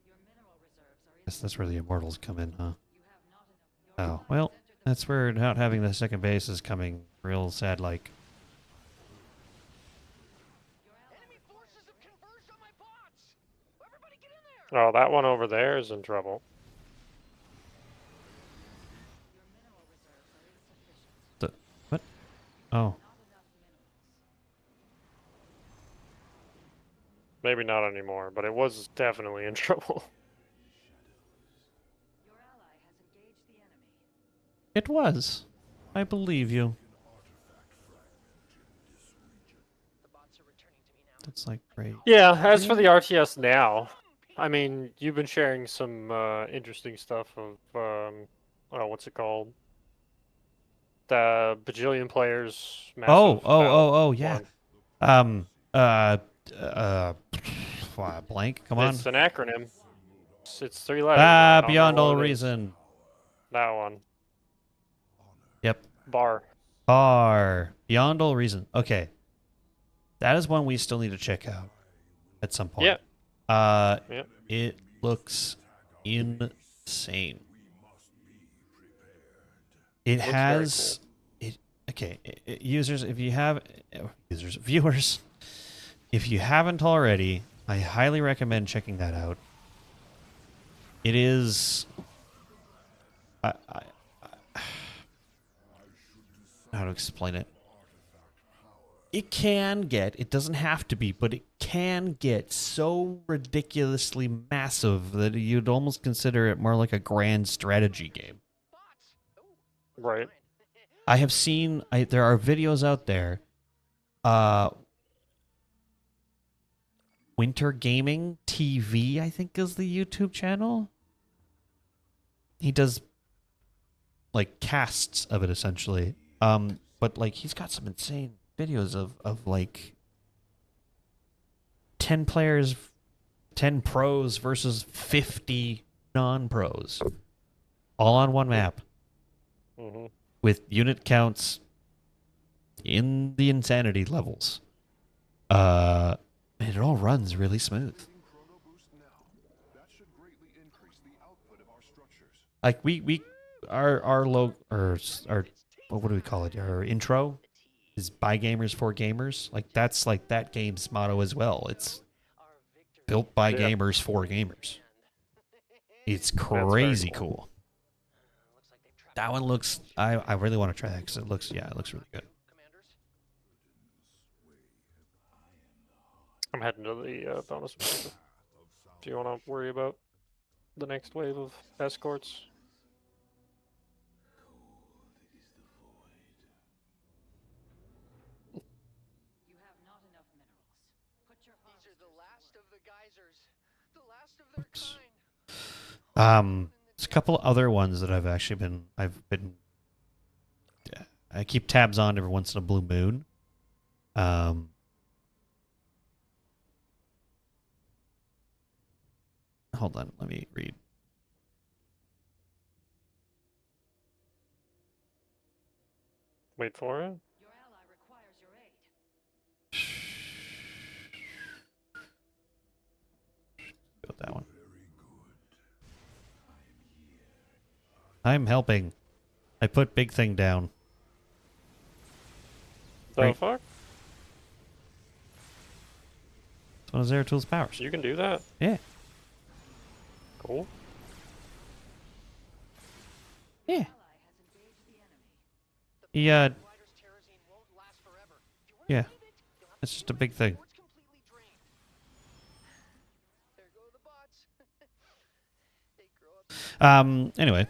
Your mineral reserves are Guess that's where the Immortals come in, huh? You have not enough. Your Oh, ally well, has entered the that's where not having the second base is coming real sad like. Enemy forces have converged on my bots. Everybody get in there. Oh, that one over there is in trouble. Your mineral reserves are insufficient. The what? Oh, Not enough minerals. Maybe not anymore, but it was definitely in trouble. Your ally has engaged the enemy. it was. I believe you. The bots are returning to me now. That's like great. Yeah, as for the RTS now, I mean, you've been sharing some interesting stuff of, oh, what's it called? The bajillion players. Oh, massive battle oh, yeah. one. blank. Come on. It's an acronym. It's 3 letters. I don't Beyond know all what it is. reason. That one. Yep. Bar. Beyond all reason. Okay. That is one we still need to check out at some point. Yeah. It looks insane. It Looks has very it. Okay, users, if you have viewers, if you haven't already, I highly recommend checking that out. It is. How to explain it? It can get. It doesn't have to be, but it can get so ridiculously massive that you'd almost consider it more like a grand strategy game. Right. I have seen. There are videos out there. Winter Gaming TV, I think, is the YouTube channel. He does like casts of it essentially. But like he's got some insane videos of like 10 players, 10 pros versus 50 non-pros, all on one map. Mm-hmm. With unit counts in the insanity levels. And it all runs really smooth. Like our what do we call it? Our intro is by gamers for gamers. Like that's like that game's motto as well. It's built by gamers for gamers. It's crazy cool. That one looks. I really want to try that because it looks really good. I'm heading to the bonus. Do you want to worry about the next wave of escorts? You have not enough minerals. Put your These are the last of the geysers. The last of their kind. There's a couple other ones that I keep tabs on every once in a blue moon. Hold on, let me read. Wait for it. Your ally requires your aid. Go with that one. I'm helping. I put big thing down. The Right. fuck? It's one of Zeratul powers. You can do that? Yeah. Cool. Yeah. Ally has engaged the enemy. Yeah. Glider's terrazine won't last forever. If you Yeah. wanna leave it, you'll have It's to just a leave big it thing. before it's completely drained. There go the bots. They grow up. Anyway.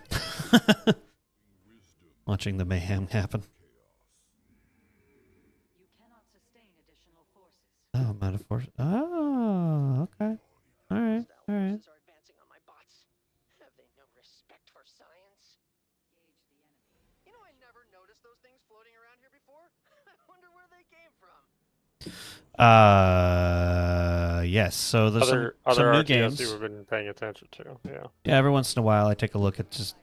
Watching the mayhem happen. You cannot sustain additional forces. Oh, I'm out of force. Oh, okay. All right. Hostile All right. forces are advancing on my bots. Have they no respect for science? Engage the enemy. You know, I never noticed those things floating around here before. I wonder where they came from. Yes. So there's some Other new RTS games. you've been paying attention to. Yeah. Yeah, every once in a while I take a look at just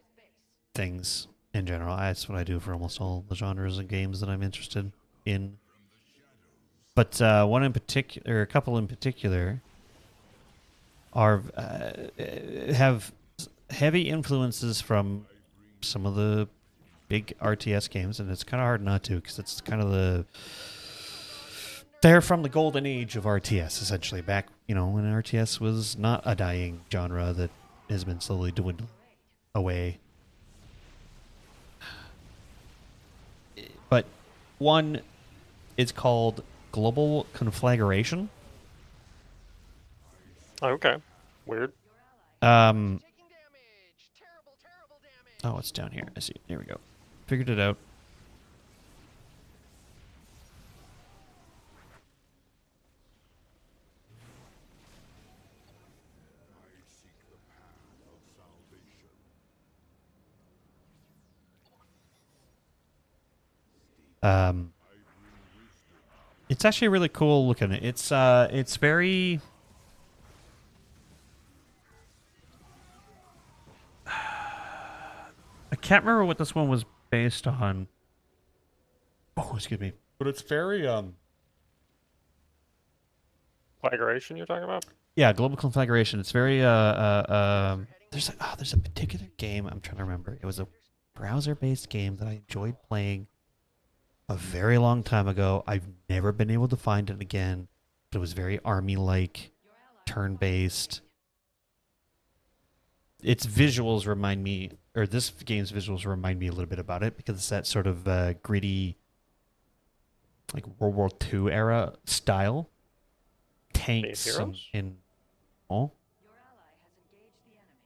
things in general. That's what I do for almost all the genres of games that I'm interested in. But one in particular, or a couple in particular, are have heavy influences from some of the big RTS games, and it's kind of hard not to because it's kind of they're from the golden age of RTS, essentially. Back, when RTS was not a dying genre that has been slowly dwindling away. But one, it's called Global Conflagration. Okay. Weird. Um, Taking damage. Terrible, terrible damage. oh, it's down here. I see. Here we go. Figured it out. It's actually really cool looking. It's very can't remember what this one was based on. Oh, excuse me. But it's very Flagration you're talking about? yeah, global conflagration. It's very there's a particular game I'm trying to remember. It was a browser-based game that I enjoyed playing a very long time ago. I've never been able to find it again. But it was very army-like, turn-based. Its visuals remind me, or this game's visuals remind me a little bit about it because it's that sort of gritty, like World War II era style. Tanks Heroes? in oh. Your ally has engaged the enemy.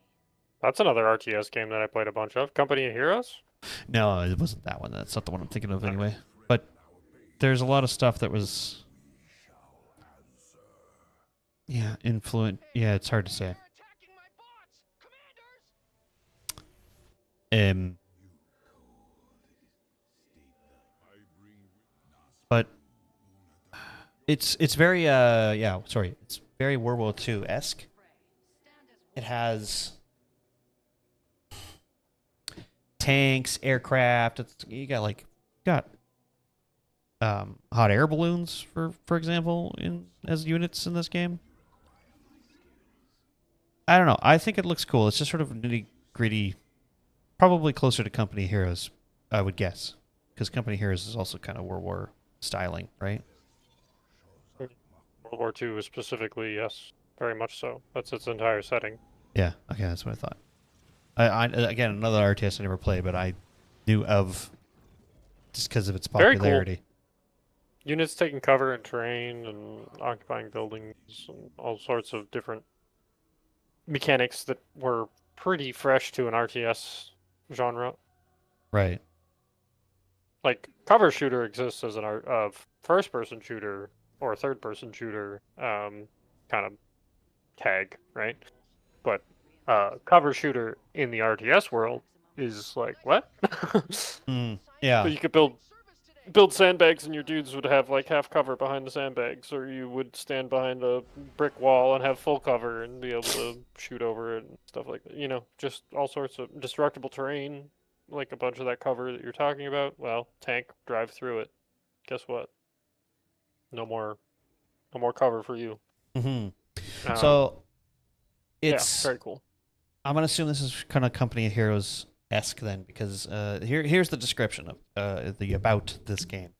That's another RTS game that I played a bunch of. Company of Heroes? No, it wasn't that one. That's not the one I'm thinking of anyway. But there's a lot of stuff that was influent. Yeah, it's hard to say. They're attacking my bots! Commanders! But it's very it's very World War II esque. Stand as It has tanks, aircraft. You got hot air balloons for example as units in this game. I don't know. I think it looks cool. It's just sort of nitty gritty, probably closer to Company Heroes, I would guess, because Company Heroes is also kind of World War styling, right? World War II specifically, yes. Very much so. That's its entire setting. Yeah. Okay, that's what I thought. I again another RTS I never played, but I knew of just because of its Very cool. popularity. Units taking cover in terrain and occupying buildings and all sorts of different mechanics that were pretty fresh to an RTS genre. Right. Like cover shooter exists as an first person shooter or third person shooter kind of tag, right? But cover shooter in the RTS world is like what? Yeah. So you could build sandbags and your dudes would have like half cover behind the sandbags, or you would stand behind a brick wall and have full cover and be able to shoot over it and stuff like that. You know, just all sorts of destructible terrain, like a bunch of that cover that you're talking about. Well, tank, drive through it. Guess what? No more cover for you. Mm-hmm. So it's very cool. I'm gonna assume this is kind of Company of Heroes esque then, because here's the description of the about this game.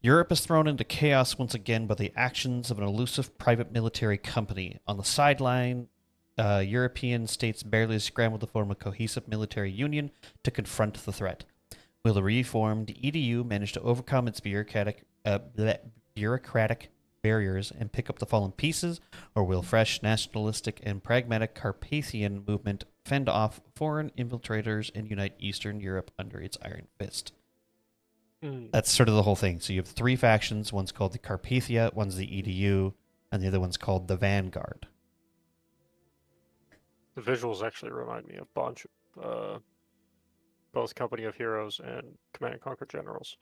Europe is thrown into chaos once again by the actions of an elusive private military company. On the sideline, European states barely scramble to form a cohesive military union to confront the threat. Will the reformed EDU manage to overcome its bureaucratic barriers and pick up the fallen pieces, or will fresh, nationalistic, and pragmatic Carpathian movement fend off foreign infiltrators and unite Eastern Europe under its iron fist? That's sort of the whole thing. So you have three factions. One's called the Carpathia, one's the EDU, and the other one's called the Vanguard. The visuals actually remind me a bunch of both Company of Heroes and Command and Conquer Generals.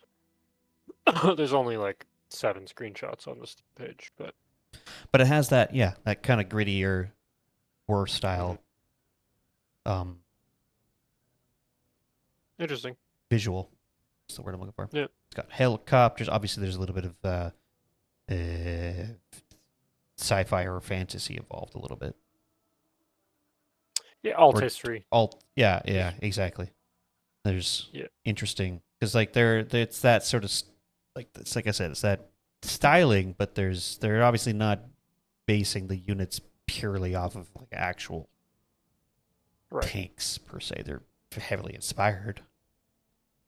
There's only like 7 screenshots on this page, but it has that that kind of grittier war style interesting visual. That's the word I'm looking for. Yeah. It's got helicopters. Obviously there's a little bit of sci-fi or fantasy involved a little bit. Yeah, alt history. Exactly. There's interesting because like it's that sort of like I said, it's that styling, but they're obviously not basing the units purely off of like actual tanks per se. They're heavily inspired.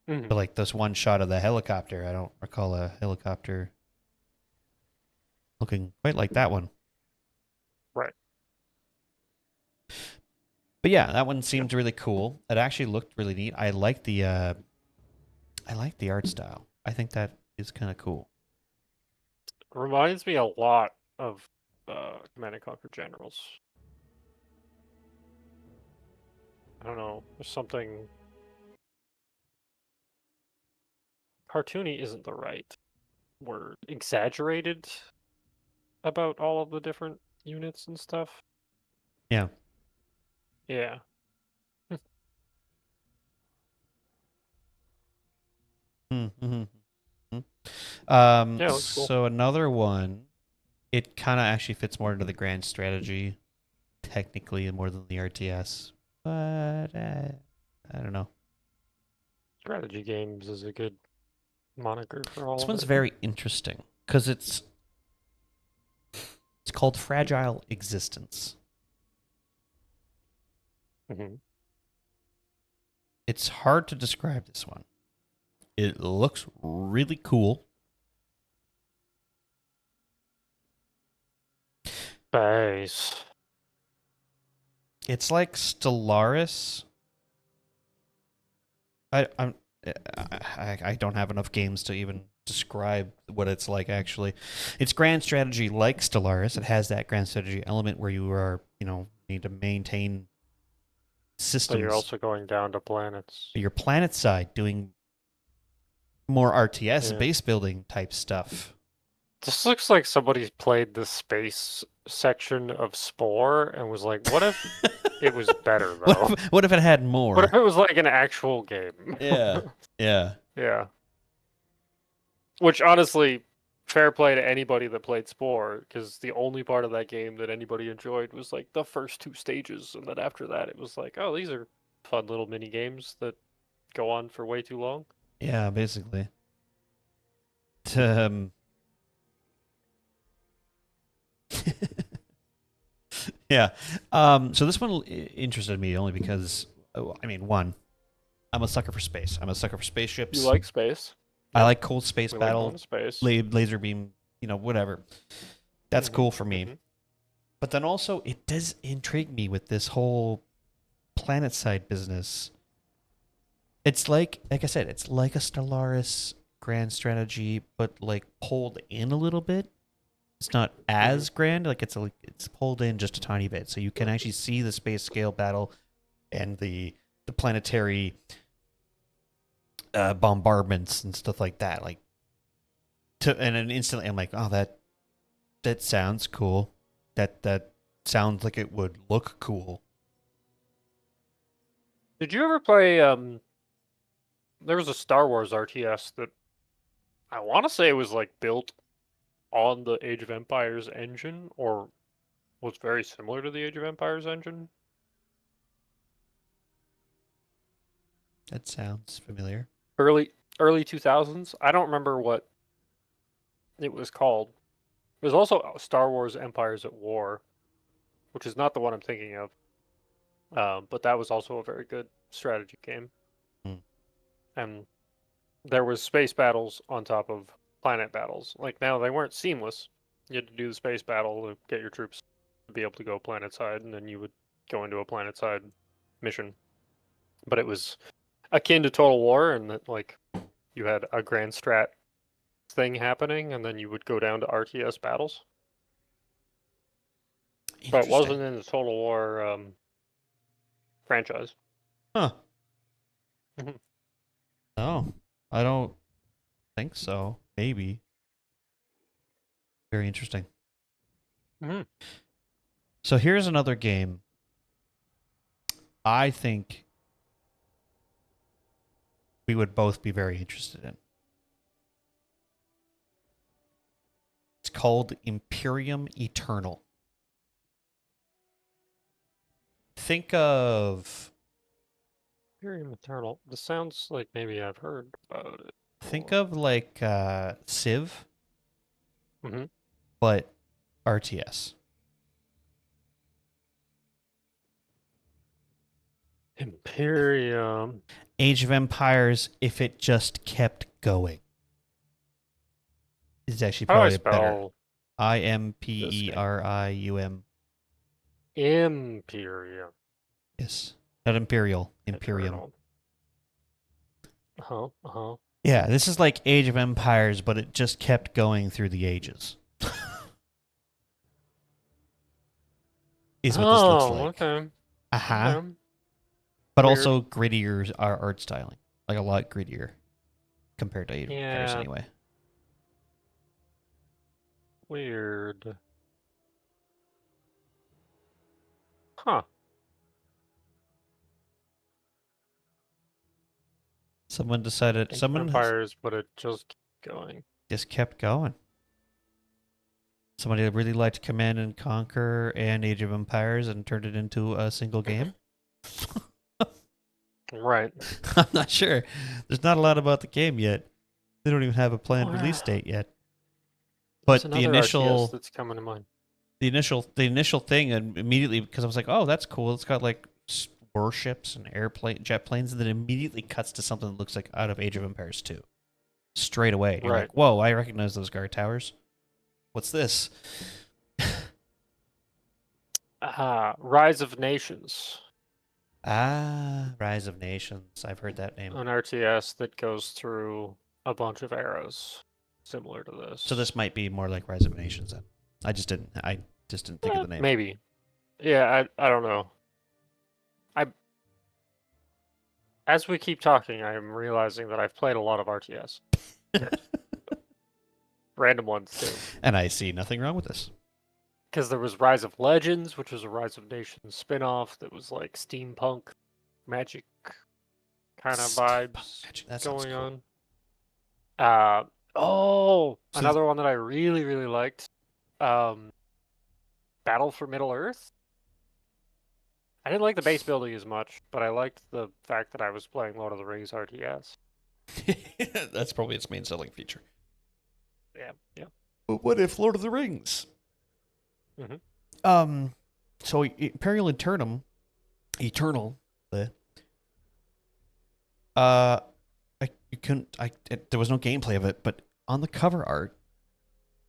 Mm-hmm. But like this one shot of the helicopter, I don't recall a helicopter looking quite like that one. Right. But yeah, that one seemed really cool. It actually looked really neat. I like the art style. I think that is kind of cool. Reminds me a lot of Command and Conquer Generals. I don't know. There's something cartoony isn't the right word. Exaggerated about all of the different units and stuff. Yeah. Yeah. Mm-hmm. Yeah, it looks cool. So another one, it kind of actually fits more into the grand strategy, technically, more than the RTS. But I don't know. Strategy games is a good moniker for all This of one's it. very interesting because it's called Fragile Existence. Mhm. It's hard to describe this one. It looks really cool. Base. It's like Stellaris. I I'm I don't have enough games to even describe what it's like actually. It's grand strategy like Stellaris. It has that grand strategy element where you are, need to maintain But you're systems. also going down to planets. Your planet side doing more RTS Yeah. base building type stuff. This looks like somebody played the space section of Spore and was like, what if it was better, though? What if it had What if more? it was like an actual game? Yeah. Yeah. Yeah. Which, honestly, fair play to anybody that played Spore, because the only part of that game that anybody enjoyed was like the first two stages, and then after that it was like, oh, these are fun little mini games that go on for way too long. Yeah, basically. Um, yeah. So this one interested me only because, I mean, one, I'm a sucker for space. I'm a sucker for spaceships. You like space? I Yep. like cold space We like going battle, to space. laser beam, whatever. That's cool for me. mhm. But then also, it does intrigue me with this whole planet side business. It's like I said, it's like a Stellaris grand strategy, but like pulled in a little bit. It's not as grand, like it's pulled in just a tiny bit, so you can actually see the space scale battle and the planetary bombardments and stuff like that. Like, and then instantly, I'm like, oh, that sounds cool. That sounds like it would look cool. Did you ever play? There was a Star Wars RTS that I want to say was like built on the Age of Empires engine, or was very similar to the Age of Empires engine. That sounds familiar. Early 2000s. I don't remember what it was called. It was also Star Wars Empires at War, which is not the one I'm thinking of. But that was also a very good strategy game. Hmm. And there was space battles on top of planet battles. Like now they weren't seamless. You had to do the space battle to get your troops to be able to go planet side, and then you would go into a planet side mission. But it was akin to Total War, and that like you had a grand strat thing happening, and then you would go down to RTS battles. But it wasn't in the Total War franchise. Huh. Mhm. No, I don't think so. Maybe. Very interesting. Mhm. So here's another game I think we would both be very interested in. It's called Imperium Eternal. Think of Imperium Eternal. This sounds like maybe I've heard about it. like Civ, Mm-hmm. but RTS. Imperium. Age of Empires, if it just kept going, is actually How do I probably better. spell Imperium. Imperium? Yes, not Imperial. Imperium. Eternal. Uh-huh. Uh-huh. Yeah, this is like Age of Empires, but it just kept going through the ages. Is what this looks like. Okay. Uh-huh. Okay. But Weird. also grittier art styling. Like a lot grittier compared to Age of Empires Yeah. anyway. Weird. Huh. Someone decided. Age of Someone Empires, but it just kept going. just kept going. Somebody that really liked Command and Conquer and Age of Empires and turned it into a single game. Right. I'm not sure. There's not a lot about the game yet. They don't even have a planned Oh, release yeah. date yet. There's But the another initial RTS that's coming to mind. the initial thing, and immediately, because I was like, oh, that's cool. It's got like warships and jet planes, and then immediately cuts to something that looks like out of Age of Empires 2. Straight away. You're Right. like, whoa, I recognize those guard towers. What's this? Rise of Nations, Rise of Nations. I've heard that name. an RTS that goes through a bunch of eras, similar to this. So this might be more like Rise of Nations then. I just didn't think of the name. Maybe. Yeah, I don't know. As we keep talking, I am realizing that I've played a lot of RTS. Random ones, too. And I see nothing wrong with this. Because there was Rise of Legends, which was a Rise of Nations spin-off that was like steampunk, magic kind of Steampunk vibes magic, that sounds going cool. on. So Another one that I really, really liked. Battle for Middle-earth. I didn't like the base building as much, but I liked the fact that I was playing Lord of the Rings RTS. That's probably its main selling feature. Yeah. But what if Lord of the Rings? Mhm. So Imperial Eternal, there was no gameplay of it, but on the cover art,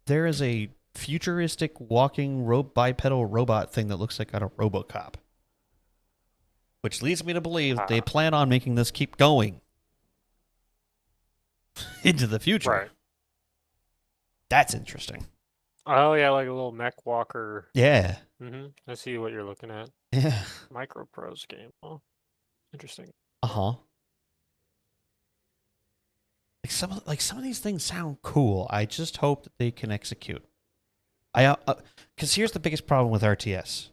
there is a futuristic walking bipedal robot thing that looks like a RoboCop. Which leads me to believe they plan on making this keep going into the future. Right. That's interesting. Oh, yeah, like a little mech walker. Yeah. I see what you're looking at. Yeah. Microprose game. Oh, interesting. Uh-huh. Some of these things sound cool. I just hope that they can execute. Because here's the biggest problem with RTS.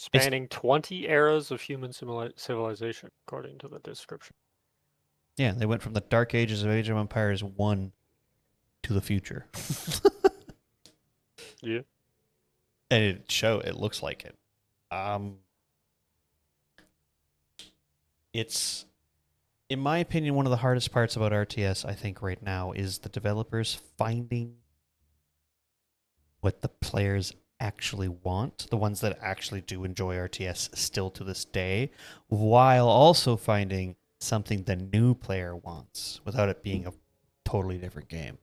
Spanning 20 eras of human civilization, according to the description. Yeah, they went from the dark ages of Age of Empires 1 to the future. Yeah. And it looks like it. It's, in my opinion, one of the hardest parts about RTS, I think, right now is the developers finding what the players actually want, the ones that actually do enjoy RTS still to this day, while also finding something the new player wants without it being a totally different game.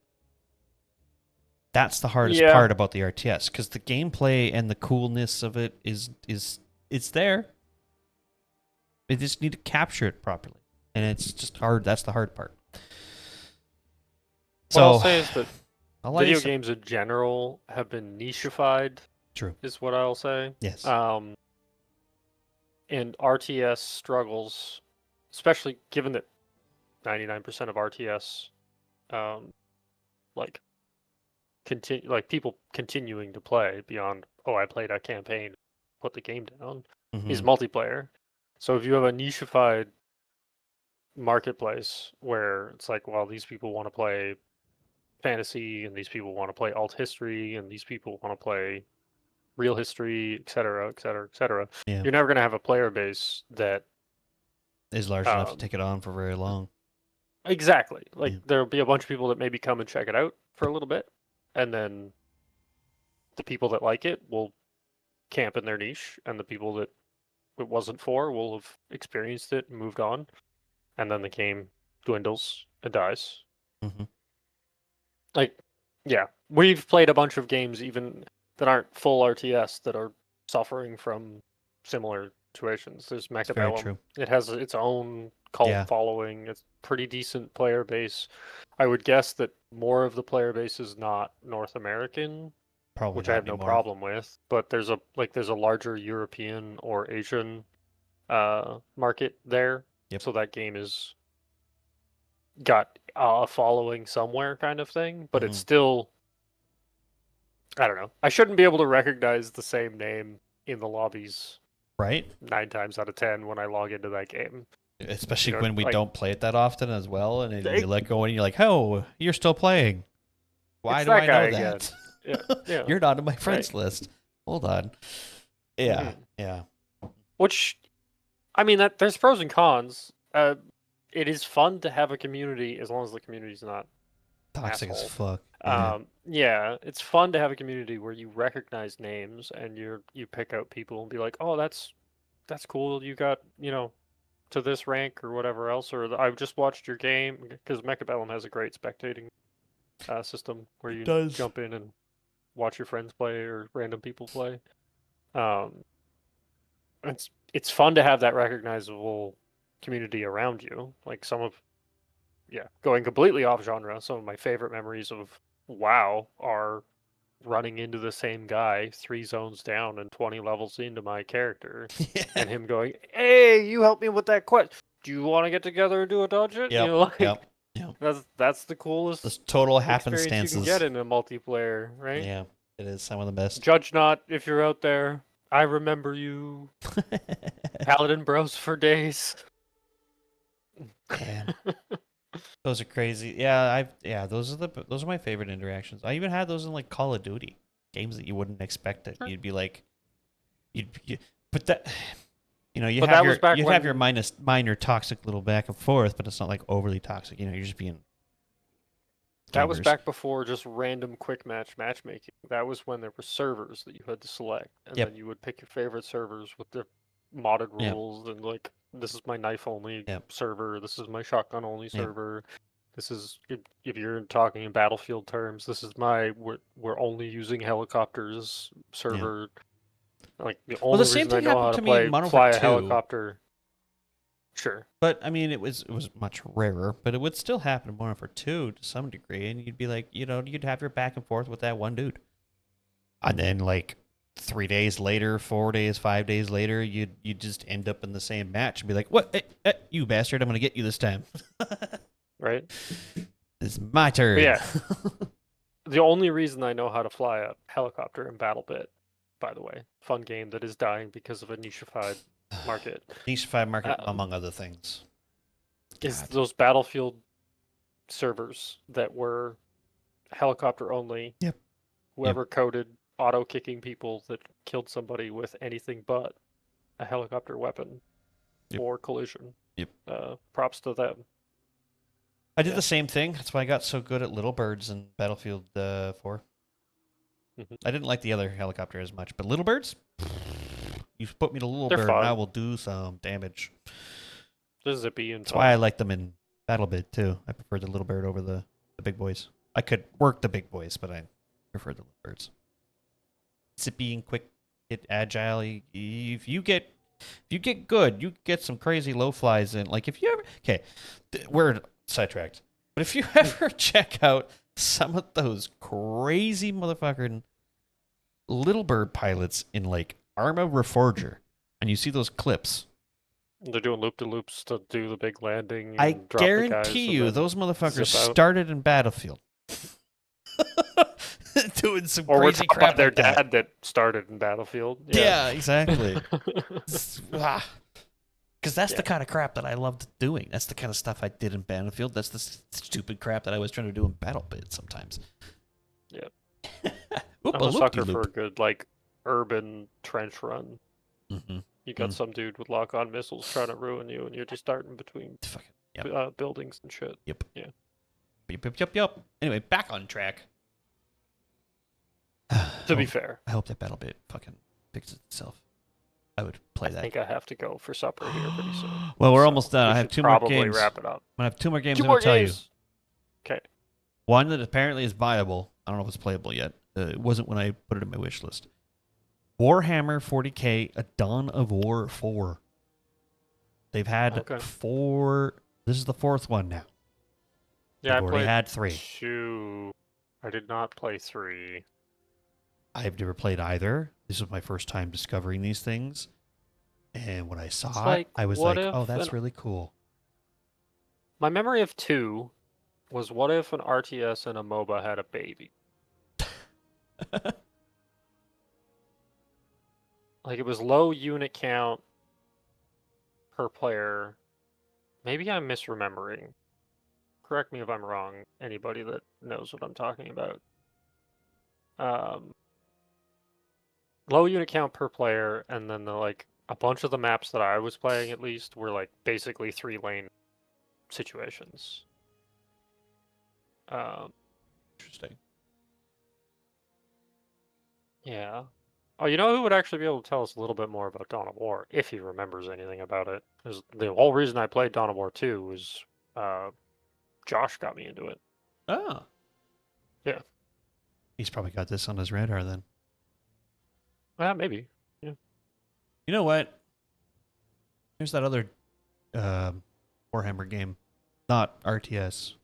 That's the hardest part about the RTS, because the gameplay and the coolness of it is it's there. They just need to capture it properly, and it's just hard. That's the hard part. What I'll say is that video games in general have been nicheified. True. Is what I'll say. Yes. And RTS struggles, especially given that 99% of RTS, people continuing to play beyond, I played a campaign, put the game down, is multiplayer. So if you have a nicheified marketplace where it's like, well, these people want to play fantasy, and these people want to play alt history, and these people want to play real history, etc., etc., etc. Yeah. You're never going to have a player base that is large enough to take it on for very long. Exactly. There'll be a bunch of people that maybe come and check it out for a little bit, and then the people that like it will camp in their niche, and the people that it wasn't for will have experienced it and moved on, and then the game dwindles and dies. We've played a bunch of games even that aren't full RTS that are suffering from similar situations. There's Mechabellum. It has its own cult following. It's pretty decent player base. I would guess that more of the player base is not North American, which I have no problem with. But there's a larger European or Asian market there. Yep. So that game is got a following somewhere, kind of thing. But it's still, I don't know. I shouldn't be able to recognize the same name in the lobbies. Right. 9 times out of 10 when I log into that game. Especially You know, when we like- don't play it that often as well, and then They- you let go and you're like, "Oh, you're still playing. Why It's do that I guy know again. that? Yeah. You're not on my friends list. Hold on." Yeah, Mhm. yeah. Which, I mean, that there's pros and cons. It is fun to have a community as long as the community's not Toxic as asshole. fuck. Yeah. Yeah, it's fun to have a community where you recognize names and you pick out people and be like, oh, that's cool. You got to this rank or whatever else. Or I've just watched your game because Mechabellum has a great spectating system where you does. jump in and watch your friends play or random people play. Um, it's fun to have that recognizable community around you. Like going completely off genre, some of my favorite memories of WoW are running into the same guy 3 zones down and 20 levels into my character and him going, "Hey, you help me with that quest. Do you want to get together and do a dungeon?" Yep. Yep. That's the coolest This total experience you can happenstances. get in a multiplayer, right? Yeah, it is some of the best. Judge not if you're out there. I remember you, Paladin Bros for days. Man, those are crazy. Yeah, those are my favorite interactions. I even had those in like Call of Duty games that you wouldn't expect it. Sure. You'd be like, but that, you But have that your was back you have your when- minor toxic little back and forth, but it's not like overly toxic. You're just being. That was gamers. back before just random quick match matchmaking. That was when there were servers that you had to select, and Yep. then you would pick your favorite servers with their modded Yep. rules, and like, this is my knife only Yep. server, this is my shotgun only Yep. server, this is if you're talking in Battlefield terms, this is my we're only using helicopters server. Like the only the same reason I thing know how happened to to me in play Modern fly Warfare a 2. helicopter. Sure. But I mean, it was much rarer, but it would still happen in Modern Warfare 2 to some degree, and you'd be like, you'd have your back and forth with that one dude, and then like 3 days later, 4 days, 5 days later, you'd just end up in the same match and be like, "What, you bastard! I'm gonna get you this time." Right. It's my turn. But yeah. The only reason I know how to fly a helicopter in BattleBit, by the way, fun game that is dying because of a nicheified market, Niche 5 market, among other things. is God. those Battlefield servers that were helicopter only. Yep. Whoever coded auto kicking people that killed somebody with anything but a helicopter weapon Yep. or collision. Yep. Props to them. I did Yeah. the same thing. That's why I got so good at Little Birds in Battlefield 4. Mhm. I didn't like the other helicopter as much, but Little Birds, you put me to Little They're Bird, and I fun. will do some damage. Just zippy and That's fun. why I like them in BattleBit too. I prefer the Little Bird over the big boys. I could work the big boys, but I prefer the Little Birds. Zippy and quick, agile. If you get good, you get some crazy low flies in. Like if you ever we're sidetracked, but if you ever check out some of those crazy motherfucking Little Bird pilots in like Arma Reforger, and you see those clips. They're doing loop-de-loops to do the big landing. I And drop the guys guarantee and you, then those motherfuckers zip out. started in Battlefield, doing some Or we're crazy talking crap about their like that. dad that started in Battlefield. Yeah, exactly. Because that's Yeah. the kind of crap that I loved doing. That's the kind of stuff I did in Battlefield. That's the stupid crap that I was trying to do in BattleBit sometimes. Yep. Oop, I'm a sucker for a good like urban trench run. Mm-hmm. You got Mm. some dude with lock-on missiles trying to ruin you, and you're just starting between Fucking yep. buildings and shit. Yep. Yeah. Yep. Anyway, back on track. To be fair, I hope that BattleBit fucking fixes itself. I would play I that. think I have to go for supper here pretty soon. Well, we're So almost done. we I have should 2 more probably games. wrap it up. I have 2 more games 2 I'm more going to tell you. games. Okay. One that apparently is viable. I don't know if it's playable yet. It wasn't when I put it in my wish list. Warhammer 40k, A Dawn of War 4. They've had Okay. 4. This is the 4th one now. Yeah, They've I already played had 3. 2. I did not play 3. I've never played either. This was my first time discovering these things. And when I saw it, like, I was what like, if oh, that's an- really cool. My memory of 2 was what if an RTS and a MOBA had a baby? Like it was low unit count per player, maybe I'm misremembering. Correct me if I'm wrong, anybody that knows what I'm talking about. Low unit count per player, and then a bunch of the maps that I was playing at least were like basically 3-lane situations. Interesting. Yeah. Oh, you know who would actually be able to tell us a little bit more about Dawn of War, if he remembers anything about it? Is the whole reason I played Dawn of War 2 was Josh got me into it. Oh. Yeah. He's probably got this on his radar then. Maybe. Yeah. You know what? There's that other Warhammer game. Not RTS.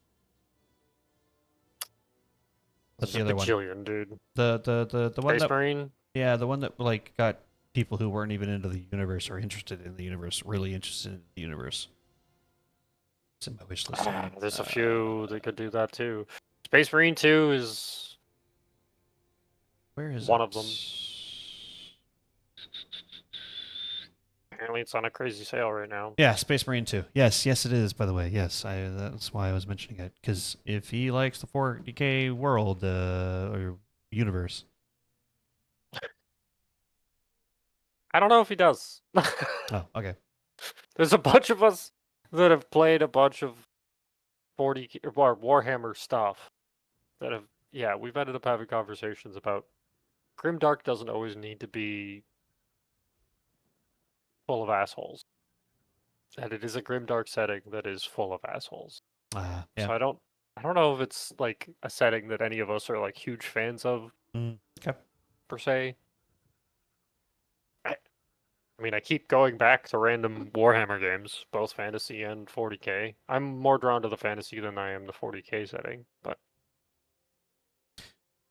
But There's the a other one. bajillion, dude. The one Space that Marine? Yeah, the one that like got people who weren't even into the universe or interested in the universe really interested in the universe. It's in my wish list. There's a few that could do that too. Space Marine 2 is Where is one it? of them. Apparently it's on a crazy sale right now. Yeah, Space Marine 2. Yes, it is, by the way. Yes, that's why I was mentioning it. Because if he likes the 40K world or universe. I don't know if he does. Oh, okay. There's a bunch of us that have played a bunch of 40 or Warhammer stuff that have, yeah, we've ended up having conversations about Grimdark doesn't always need to be full of assholes. And it is a Grimdark setting that is full of assholes. Yeah. So I don't know if it's like a setting that any of us are like huge fans of Okay. per se. I mean, I keep going back to random Warhammer games, both fantasy and 40K. I'm more drawn to the fantasy than I am the 40K setting, but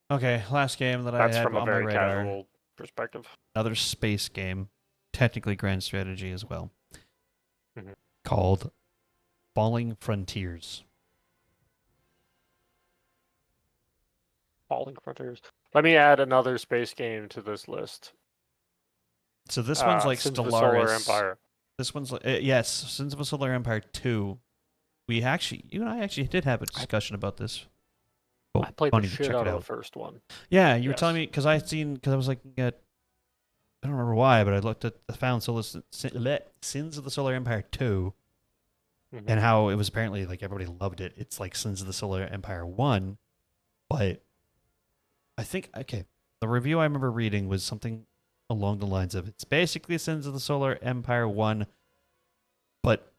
Okay, last game that I that's had from a on my very radar. casual perspective. Another space game, technically grand strategy as well, Mhm. called Falling Frontiers. Falling Frontiers. Let me add another space game to this list. So this one's like Sins of the Solar Stellaris. Empire. This one's like yes, Sins of a Solar Empire 2. You and I actually did have a discussion about this. Well, I played the wanting to shit check out it of out. the first one. Yeah, you were telling Yes. me because I was looking at. I don't remember why, but I found Sins of the Solar Empire 2, Mhm. and how it was apparently like everybody loved it. It's like Sins of the Solar Empire 1, but I think the review I remember reading was something along the lines of it's basically Sins of the Solar Empire 1, but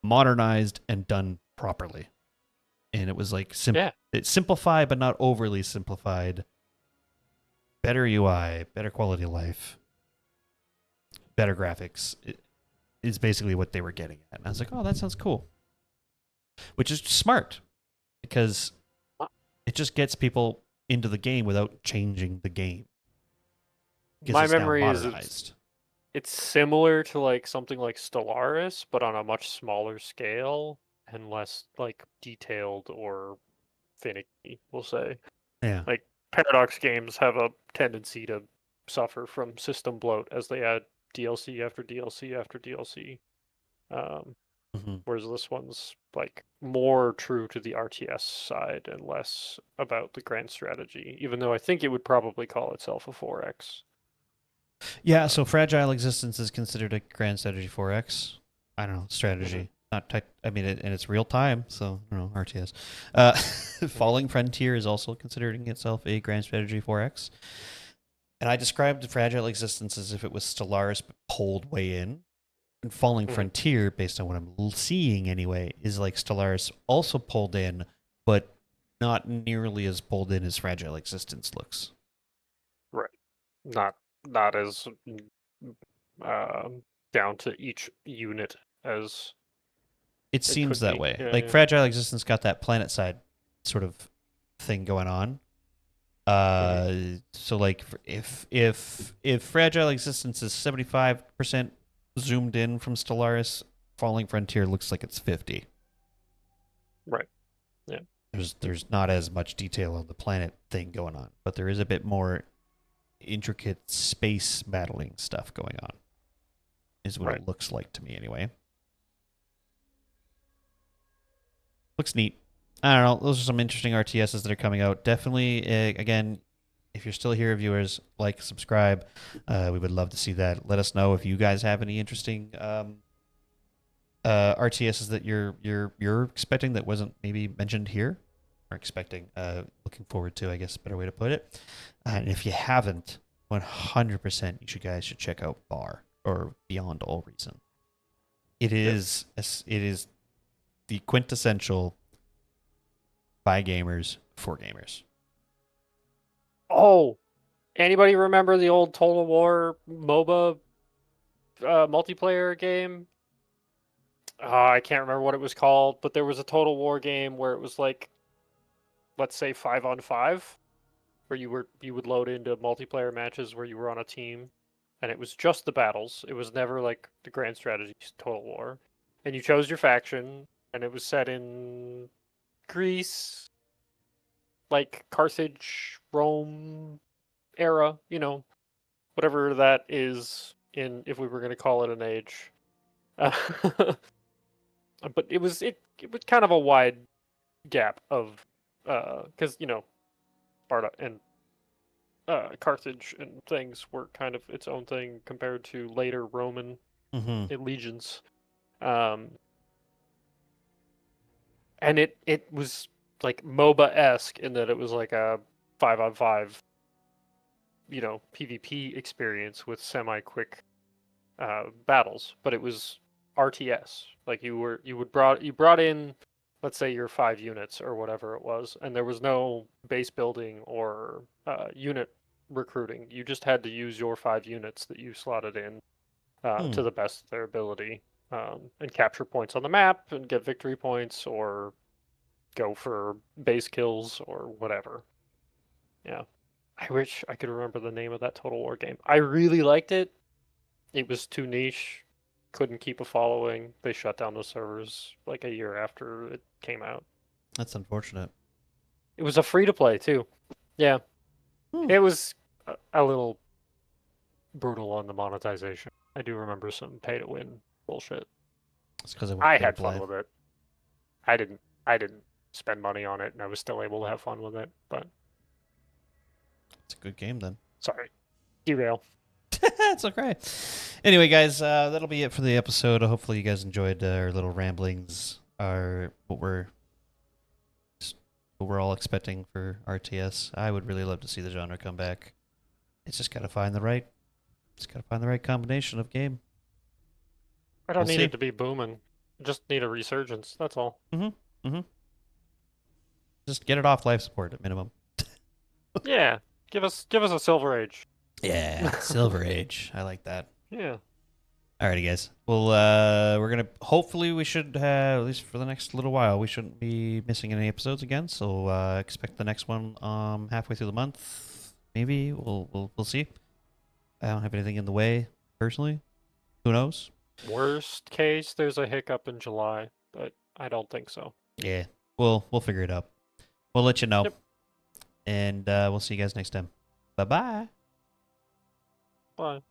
modernized and done properly. And it was like it's simplified but not overly simplified. Better UI, better quality of life, better graphics is basically what they were getting at. And I was like, oh, that sounds cool. Which is smart because it just gets people into the game without changing the game. My It's now memory is modernized. it's similar to like something like Stellaris, but on a much smaller scale and less like detailed or finicky, we'll say. Yeah. Like Paradox games have a tendency to suffer from system bloat as they add DLC after DLC after DLC. Whereas this one's like more true to the RTS side and less about the grand strategy, even though I think it would probably call itself a 4X. Yeah, so Fragile Existence is considered a grand strategy 4X. I don't know, strategy. Not tech. I mean, and it's real time, so I don't know, RTS. Falling Frontier is also considering itself a grand strategy 4X. And I described Fragile Existence as if it was Stellaris but pulled way in. And Falling Frontier, based on what I'm seeing anyway, is like Stellaris also pulled in, but not nearly as pulled in as Fragile Existence looks. Right. Not as down to each unit as it seems that be. way. Yeah, like yeah. Fragile Existence got that planet side sort of thing going on. So like if Fragile Existence is 75% zoomed in from Stellaris, Falling Frontier looks like it's 50. Right. Yeah. There's not as much detail on the planet thing going on, but there is a bit more intricate space battling stuff going on. Is what it looks like to me anyway. Looks neat. I don't know. Those are some interesting RTSs that are coming out. Definitely, again, if you're still here, viewers, like, subscribe. We would love to see that. Let us know if you guys have any interesting RTSs that you're expecting that wasn't maybe mentioned here, or expecting. Looking forward to, I guess, a better way to put it. And if you haven't, 100%, you guys should check out Bar or Beyond All Reason. It is the quintessential by gamers for gamers. Oh, anybody remember the old Total War MOBA multiplayer game? I can't remember what it was called, but there was a Total War game where it was like, let's say 5-on-5, where you would load into multiplayer matches where you were on a team, and it was just the battles. It was never like the grand strategy Total War, and you chose your faction, and it was set in Greece, like Carthage, Rome era, whatever that is in, if we were going to call it an age. But it was kind of a wide gap of because Sparta and Carthage and things were kind of its own thing compared to later Roman allegiance, and it was like MOBA-esque in that it was like a 5-on-5 PvP experience with semi-quick battles, but it was RTS. Like you brought in, let's say, your 5 units or whatever it was, and there was no base building or unit recruiting. You just had to use your 5 units that you slotted in to the best of their ability, and capture points on the map and get victory points or go for base kills or whatever. Yeah. I wish I could remember the name of that Total War game. I really liked it. It was too niche. Couldn't keep a following. They shut down the servers like a year after it came out. That's unfortunate. It was a free-to-play, too. Yeah. It was a little brutal on the monetization. I do remember some pay-to-win bullshit. It's because I had fun with it. I didn't spend money on it, and I was still able to have fun with it, but... It's a good game, then. Sorry. Derail. It's okay. Anyway, guys, that'll be it for the episode. Hopefully you guys enjoyed our little ramblings, what we're all expecting for RTS. I would really love to see the genre come back. It's just gotta find the right combination of game. I don't need it to be booming. Just need a resurgence. That's all. Just get it off life support at minimum. Yeah. Give us a Silver Age. Yeah, Silver Age. I like that. Yeah. Alrighty, guys. Well, hopefully we should have, at least for the next little while, we shouldn't be missing any episodes again. So expect the next one halfway through the month. Maybe we'll see. I don't have anything in the way personally. Who knows? Worst case, there's a hiccup in July, but I don't think so. Yeah, we'll figure it out. We'll let you know. Yep. And we'll see you guys next time. Bye-bye. Bye.